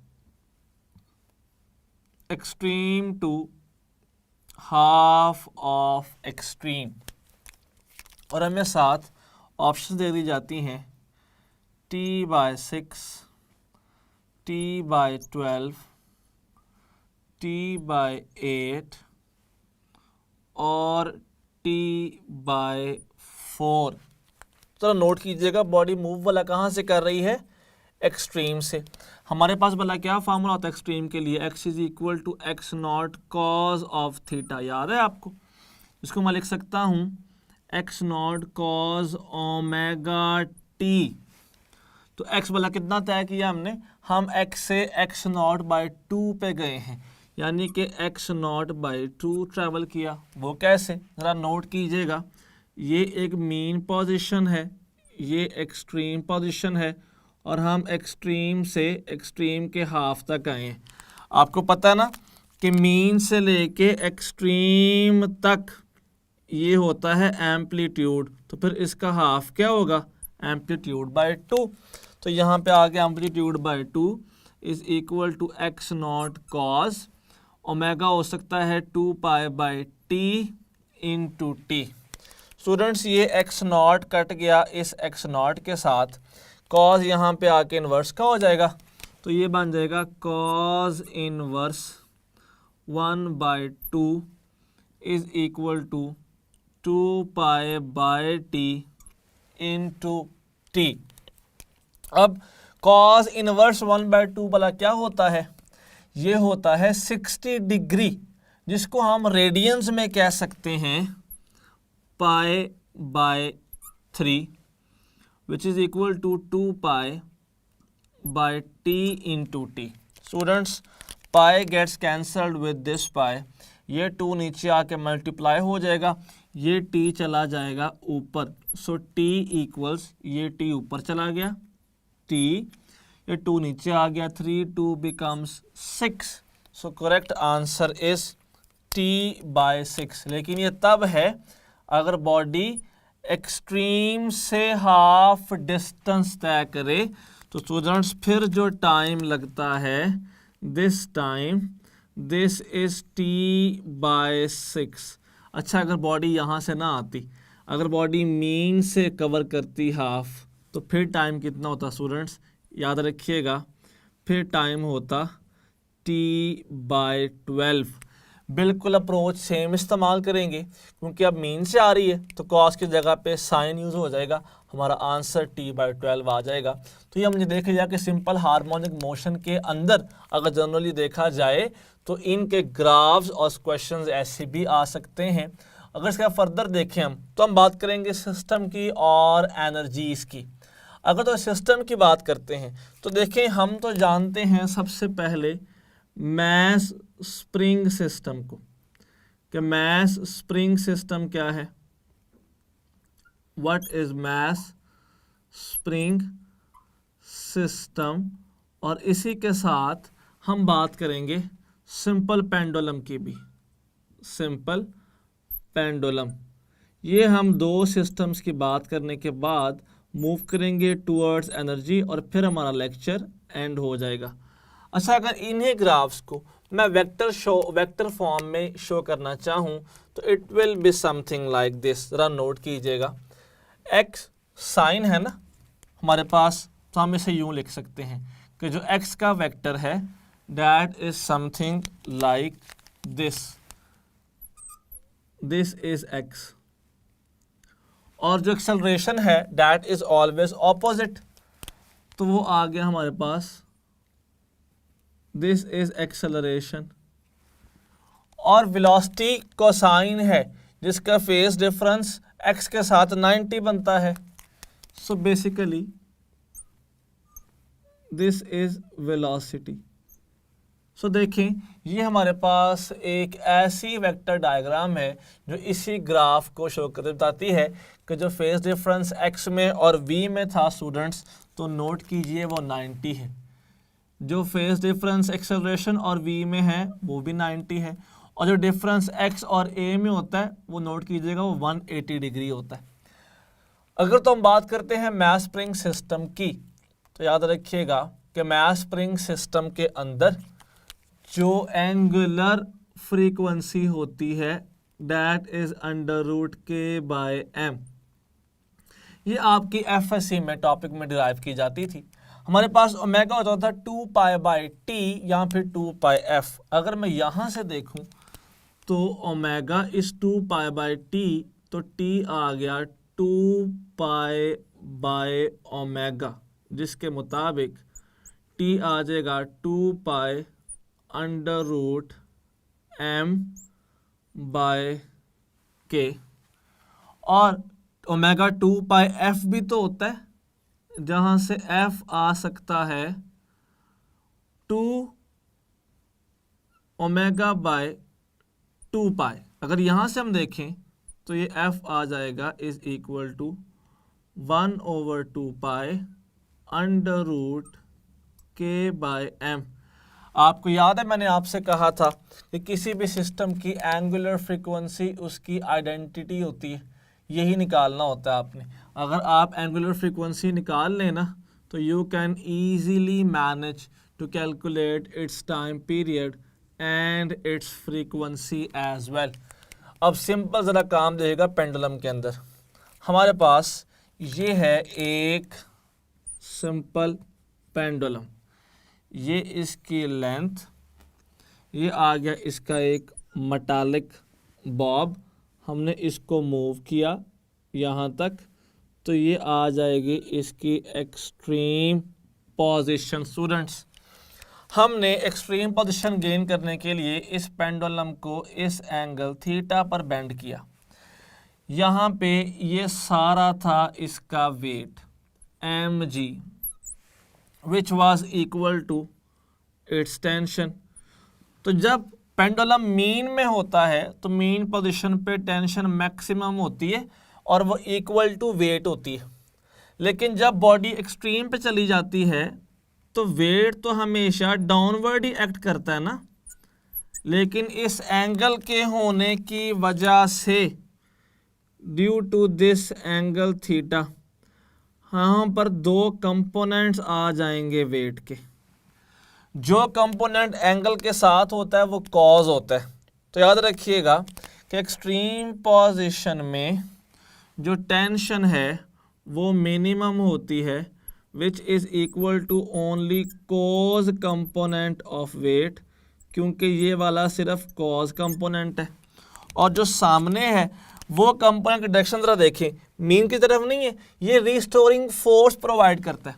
extreme to half of extreme, और हमें साथ ऑप्शन दे दी जाती हैं t/6, t/12, t/8 और t/4। चलो नोट कीजिएगा, बॉडी मूव वाला कहाँ से कर रही है? एक्सट्रीम से। हमारे पास वाला क्या फार्मूला होता है एक्सट्रीम के लिए? x is equal to x naught cos of theta, याद है आपको? इसको मैं लिख सकता हूँ x naught cos omega t. तो x वाला कितना तय किया हमने? हम x से x नॉट बाई 2 पे गए हैं, यानी कि x नॉट बाई 2 ट्रैवल किया। वो कैसे? ज़रा नोट कीजिएगा, ये एक मीन पोजीशन है, ये एक्सट्रीम पोजीशन है, और हम एक्सट्रीम से एक्सट्रीम के हाफ तक आए हैं। आपको पता है ना कि मीन से लेके एक्सट्रीम तक ये होता है एम्पलीट्यूड, तो फिर इसका हाफ क्या होगा? Amplitude by 2। तो यहाँ पे आ गया amplitude by 2 is equal to x naught cos, omega हो सकता है 2 pi by t into t. Students ये एक्स नॉट कट गया इस एक्स नॉट के साथ, कॉज यहाँ पे आके इन्वर्स का हो जाएगा, तो ये बन जाएगा cos inverse 1/2 is equal to 2 pi by t into t. अब कॉज इनवर्स 1/2 वाला क्या होता है? ये होता है 60 डिग्री, जिसको हम रेडियंस में कह सकते हैं pi by 3 which is equal to 2 pi by t into t. Students, pi gets cancelled with this pi, ये 2 नीचे आके मल्टीप्लाई हो जाएगा, ये t चला जाएगा ऊपर, सो t इक्वल्स, ये t ऊपर चला गया t, ये 2 नीचे आ गया 3, 2 becomes 6, so correct answer is t/6। लेकिन ये तब है अगर बॉडी एक्सट्रीम से हाफ डिस्टेंस तय करे, तो स्टूडेंट्स फिर जो टाइम लगता है दिस इज t/6। अच्छा, अगर बॉडी यहाँ से ना आती, अगर बॉडी मीन से कवर करती हाफ, तो फिर टाइम कितना होता स्टूडेंट्स? याद रखिएगा, फिर टाइम होता t/12। बिल्कुल अप्रोच सेम इस्तेमाल करेंगे, क्योंकि अब मीन से आ रही है तो कॉस की जगह पे साइन यूज़ हो जाएगा, हमारा आंसर t/12 आ जाएगा। तो ये हमने देखा जाए कि सिंपल हार्मोनिक मोशन के अंदर अगर जनरली देखा जाए तो इनके ग्राफ्स और क्वेश्चंस ऐसे भी आ सकते हैं। अगर इसका फर्दर देखें हम, तो हम बात करेंगे सिस्टम की और एनर्जीज की। अगर तो सिस्टम की बात करते हैं तो देखें, हम तो जानते हैं सबसे पहले मैस स्प्रिंग सिस्टम को, कि मैस स्प्रिंग सिस्टम क्या है? What is mass spring system. और इसी के साथ हम बात करेंगे सिंपल पेंडुलम की भी, सिंपल पेंडुलम। ये हम 2 सिस्टम्स की बात करने के बाद मूव करेंगे टूवर्ड्स एनर्जी, और फिर हमारा लेक्चर एंड हो जाएगा। अच्छा, अगर इन्हीं ग्राफ्स को मैं वेक्टर फॉर्म में शो करना चाहूँ तो it will be something like this. ज़रा नोट कीजिएगा, एक्स साइन है ना हमारे पास, तो हम इसे यूँ लिख सकते हैं कि जो एक्स का वेक्टर है that is something like this, this is x. और जो एक्सेलरेशन है दैट इज ऑलवेज ऑपोजिट। तो वो आ गया हमारे पास, दिस इज एक्सेलरेशन। और वेलोसिटी कोसाइन है जिसका फेज डिफरेंस x के साथ 90 बनता है। So basically this is velocity. So देखें, ये हमारे पास एक ऐसी वेक्टर डायग्राम है जो इसी ग्राफ को शो कर बताती है कि जो फेज डिफरेंस x में और v में था स्टूडेंट्स, तो नोट कीजिए वो 90 है। जो फेज डिफरेंस एक्सेलरेशन और v में है वो भी 90 है, और जो डिफरेंस x और a में होता है वो नोट कीजिएगा वो 180 डिग्री होता है। अगर तो हम बात करते हैं मैस स्प्रिंग सिस्टम की, तो याद रखिएगा कि मैस स्प्रिंग सिस्टम के अंदर जो एंगुलर फ्रीक्वेंसी होती है that is under root k by M. ये आपकी एफएससी में टॉपिक में डिराइव की जाती थी। हमारे पास ओमेगा होता था 2 पाई बाई टी या फिर 2 पाई एफ। अगर मैं यहाँ से देखूँ तो ओमेगा इस 2 पाई बाई टी, तो टी आ गया 2 पाई बाय ओमेगा, जिसके मुताबिक टी आ जाएगा 2 pi under root m by k. और ओमेगा 2 पाई एफ भी तो होता है, जहाँ से एफ आ सकता है 2 ओमेगा बाय 2 पाई। अगर यहाँ से हम देखें तो ये एफ आ जाएगा is equal to 1/2 pi under root k by m. आपको याद है मैंने आपसे कहा था कि किसी भी सिस्टम की एंगुलर फ्रीक्वेंसी उसकी आइडेंटिटी होती है, यही निकालना होता है आपने। अगर आप एंगुलर फ्रीक्वेंसी निकाल लेना तो you can easily manage to calculate its time period and its frequency as well. अब सिंपल ज़रा काम देगा पेंडुलम के अंदर। हमारे पास ये है एक सिंपल पेंडुलम, ये इसकी लेंथ, ये आ गया इसका एक मेटालिक बॉब, हमने इसको मूव किया यहाँ तक, तो ये आ जाएगी इसकी एक्सट्रीम पोजीशन। स्टूडेंट्स, हमने एक्सट्रीम पोजीशन गेन करने के लिए इस पेंडुलम को इस एंगल थीटा पर बेंड किया। यहाँ पे ये सारा था इसका wait mg which was equal to its tension। तो जब पेंडुलम मीन में होता है तो मीन पोजीशन पे टेंशन मैक्सिमम होती है और वो इक्वल टू वेट होती है। लेकिन जब बॉडी एक्सट्रीम पे चली जाती है तो वेट तो हमेशा डाउनवर्ड ही एक्ट करता है ना, लेकिन इस एंगल के होने की वजह से due to this angle theta यहाँ पर दो कंपोनेंट्स आ जाएंगे वेट के। जो कंपोनेंट एंगल के साथ होता है वो कॉज होता है। तो याद रखिएगा कि एक्सट्रीम पोजीशन में जो टेंशन है वो मिनिमम होती है which is equal to only cos component of weight, क्योंकि ये वाला सिर्फ कॉज कंपोनेंट है। और जो सामने है वो कंपोनेंट की डायरेक्शन ज़रा देखें, मीन की तरफ नहीं है, ये रिस्टोरिंग फोर्स प्रोवाइड करता है।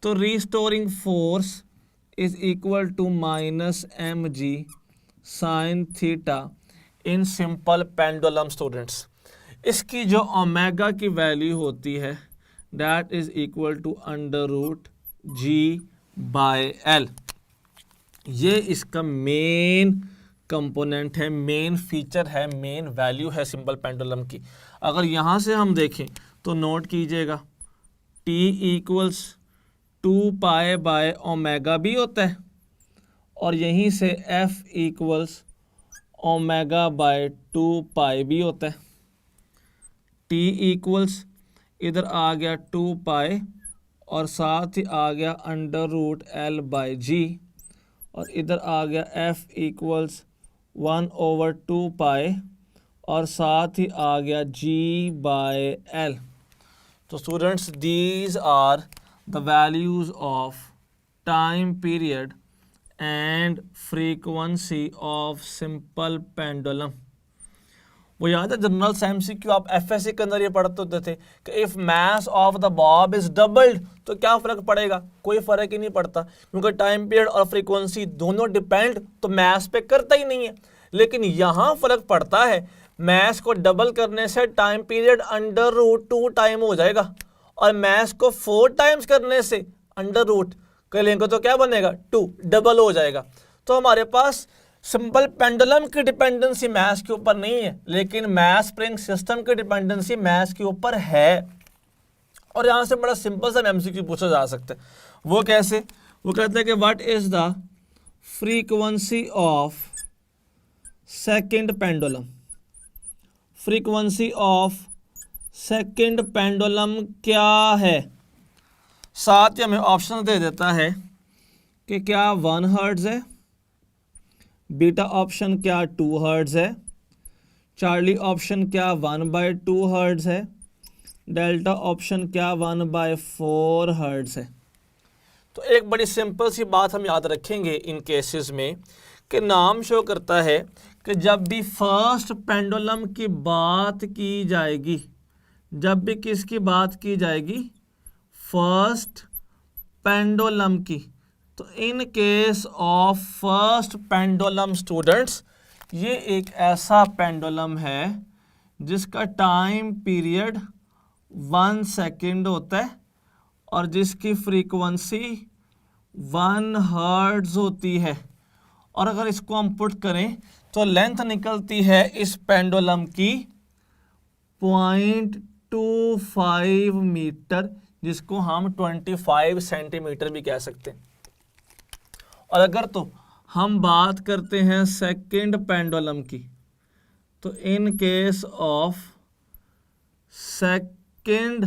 तो restoring force is equal to minus mg sine theta in simple pendulum. Students, इसकी जो ओमेगा की वैल्यू होती है that is equal to under root g by l। ये इसका मेन कंपोनेंट है, मेन फीचर है, मेन वैल्यू है सिंपल पेंडुलम की। अगर यहाँ से हम देखें तो नोट कीजिएगा t equals 2 pi by omega भी होता है, और यहीं से f इक्वल्स ओमेगा बाय 2 पाई भी होता है। t इक्वल्स इधर आ गया 2 पाई और साथ ही आ गया under root l by g, और इधर आ गया f इक्वल्स 1/2 पाई और साथ ही आ गया g बाय l। तो students, these are the values of time period and frequency of simple pendulum. वो याद है जनरल एमसीक्यू आप एफएससी के अंदर ये पढ़ते होते थे कि if mass of the Bob is doubled तो क्या फर्क पड़ेगा, कोई फर्क ही नहीं पड़ता, क्योंकि टाइम पीरियड और फ्रीक्वेंसी दोनों डिपेंड तो मास पे करता ही नहीं है। लेकिन यहाँ फर्क पड़ता है, मास को डबल करने से टाइम पीरियड √2 टाइम हो जाएगा और मास को 4 टाइम्स करने से √ कर लेंगे तो क्या बनेगा 2, डबल हो जाएगा। तो हमारे पास सिंपल पेंडुलम की डिपेंडेंसी मास के ऊपर नहीं है, लेकिन मास स्प्रिंग सिस्टम की डिपेंडेंसी मास के ऊपर है। और यहां से बड़ा सिंपल सा एमसीक्यू पूछा जा सकता है, वो कैसे, वो कहते हैं कि what is the frequency of second pendulum, frequency of second pendulum क्या है। साथ ही हमें ऑप्शन दे देता है कि क्या 1 हर्ट्ज है, बीटा ऑप्शन क्या 2 हर्ट्ज है, चार्ली ऑप्शन क्या 1/2 हर्ट्ज है, डेल्टा ऑप्शन क्या 1/4 हर्ट्ज है। तो एक बड़ी सिंपल सी बात हम याद रखेंगे इन केसेस में कि नाम शो करता है कि जब भी फर्स्ट पेंडुलम की बात की जाएगी, जब भी किसकी बात की जाएगी, फर्स्ट पेंडुलम की, तो in case of first pendulum students, ये एक ऐसा पेंडुलम है जिसका टाइम पीरियड 1 सेकेंड होता है और जिसकी फ्रीक्वेंसी 1 हर्ट्ज होती है। और अगर इसको हम पुट करें तो लेंथ निकलती है इस पेंडुलम की 0.25 मीटर, जिसको हम 25 सेंटीमीटर भी कह सकते हैं। और अगर तो हम बात करते हैं सेकंड पेंडुलम की, तो in case of second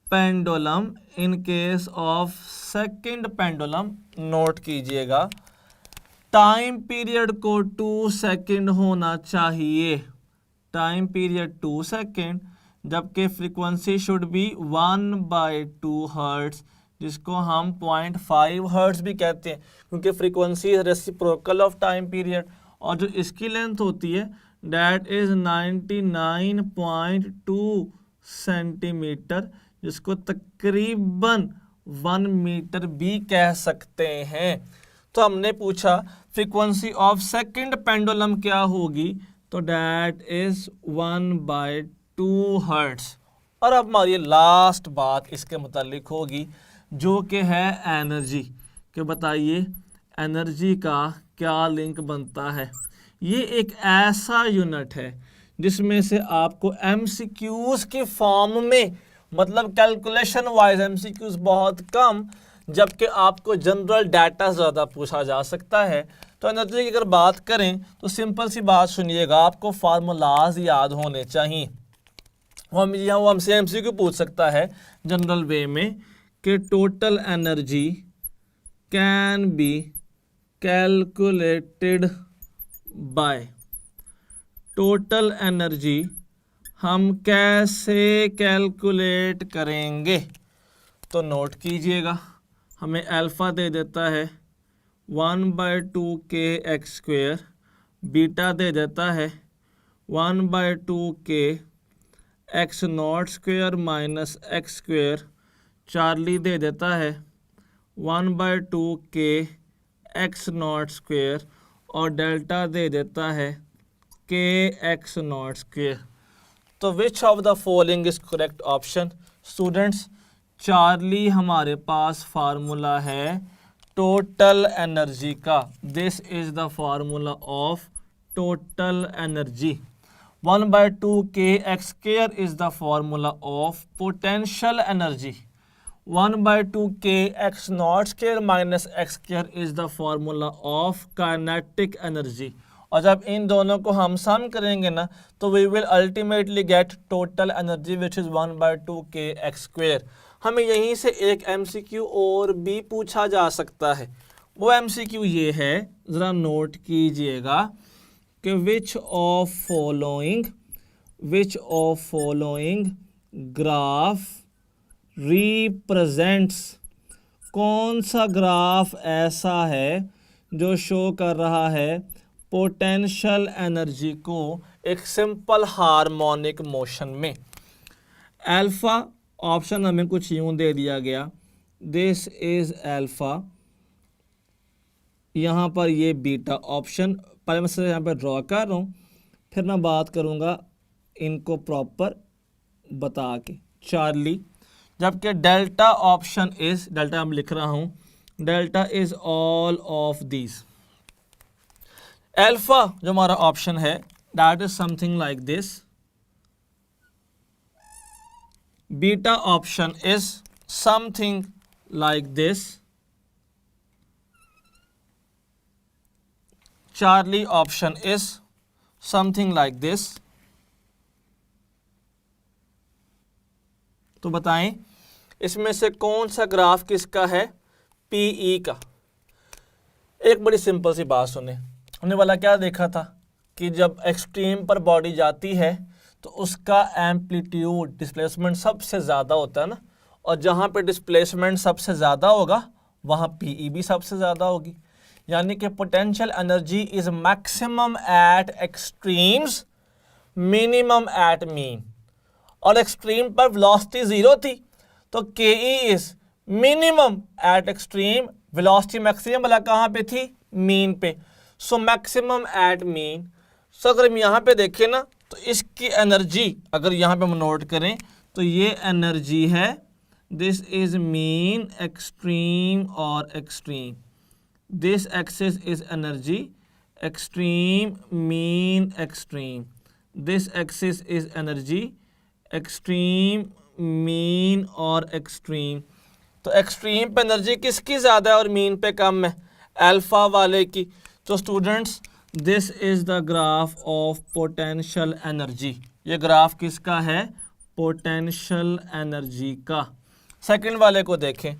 pendulum, in case of second pendulum note कीजिएगा, टाइम पीरियड को 2 सेकेंड होना चाहिए, टाइम पीरियड 2 सेकेंड, जबकि फ्रीक्वेंसी शुड बी 1/2 हर्ट्ज, जिसको हम 0.5 हर्ट्ज भी कहते हैं, क्योंकि frequency is reciprocal of time period. और जो इसकी लेंथ होती है दैट इज 99.2 सेंटीमीटर, जिसको तकरीबन 1 मीटर भी कह सकते हैं। तो हमने पूछा फ्रीक्वेंसी ऑफ सेकंड पेंडुलम क्या होगी, तो दैट इज 1/2 हर्ट्ज। और अब हमारी लास्ट बात इसके मुतालिक होगी जो कि है एनर्जी, कि बताइए एनर्जी का क्या लिंक बनता है। ये एक ऐसा यूनिट है जिसमें से आपको एमसीक्यूज की फॉर्म में, मतलब कैलकुलेशन वाइज एमसीक्यूज बहुत कम, जबकि आपको जनरल डाटा ज़्यादा पूछा जा सकता है। तो एनर्जी की अगर बात करें तो सिंपल सी बात सुनिएगा, आपको फार्मूलाज याद होने चाहिए। वो हमसे एमसीक्यू पूछ सकता है जनरल वे में कि total energy can be calculated by, total energy हम कैसे कैलकुलेट करेंगे। तो नोट कीजिएगा, हमें अल्फ़ा दे देता है 1/2kx², बीटा दे देता है 1/2kx02 माइनस x², चार्ली दे देता है 1/2kx02 और डेल्टा दे देता है kx02। तो which of the following is correct option students. Charlie हमारे पास फार्मूला है टोटल एनर्जी का, this is the formula of total energy. 1/2kx² is the formula of potential energy, 1/2kx02 minus x² is the formula of kinetic energy. और जब इन दोनों को हम सम करेंगे ना, तो we will ultimately get total energy which is 1/2kx²। हमें यहीं से एक एमसीक्यू और भी पूछा जा सकता है। वो एमसीक्यू ये है, ज़रा नोट कीजिएगा कि which of following graph represents, कौन सा ग्राफ ऐसा है जो शो कर रहा है पोटेंशियल एनर्जी को एक सिंपल हार्मोनिक मोशन में। अल्फा ऑप्शन हमें कुछ यूं दे दिया गया, दिस इज अल्फा, यहाँ पर ये बीटा ऑप्शन, पहले मैं यहाँ पर ड्रॉ कर रहा हूँ, फिर मैं बात करूँगा इनको प्रॉपर बता के। चार्ली, जबकि डेल्टा ऑप्शन इज, डेल्टा मैं लिख रहा हूँ, delta is all of these. Alpha जो हमारा ऑप्शन है that is something like this, beta option is something like this, Charlie option is something like this. तो बताएं इसमें से कौन सा ग्राफ किसका है, पीई का। एक बड़ी सिंपल सी बात सुने, हमने वाला क्या देखा था कि जब एक्सट्रीम पर बॉडी जाती है तो उसका एम्पलीट्यूड डिस्प्लेसमेंट सबसे ज़्यादा होता है ना, और जहाँ पे डिस्प्लेसमेंट सबसे ज़्यादा होगा वहाँ पीई भी सबसे ज़्यादा होगी। यानी कि potential energy is maximum at extremes, minimum at mean. और एक्सट्रीम पर वेलोसिटी 0 थी तो K E is minimum at extreme, velocity maximum वाला कहाँ पे थी, मीन पे। So maximum at mean. So अगर हम यहाँ पे देखें ना तो इसकी एनर्जी अगर यहाँ पे हम नोट करें तो ये एनर्जी है, दिस इज मीन, एक्सट्रीम और extreme. This axis is energy, extreme, mean, extreme. This axis is energy, extreme, mean और एक्सट्रीम। तो एक्सट्रीम पे एनर्जी किसकी ज़्यादा है और मीन पे कम है, अल्फा वाले की। तो students this is the graph of potential energy. ये ग्राफ किसका है, पोटेंशियल एनर्जी का। सेकंड वाले को देखें,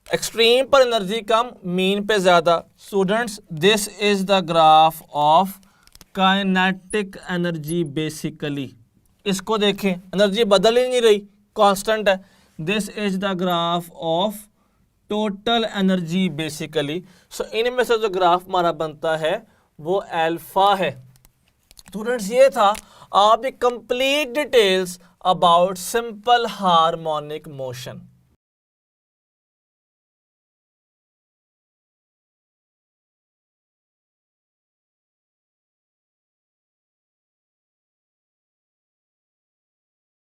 एक्सट्रीम पर एनर्जी कम, मीन पे ज़्यादा। Students this is the graph of kinetic energy basically. इसको देखें, एनर्जी बदल ही नहीं रही, कांस्टेंट है। This is the graph of total energy basically. So इनमें से जो ग्राफ हमारा बनता है वो अल्फा है। स्टूडेंट्स ये था आपकी complete details about simple harmonic motion.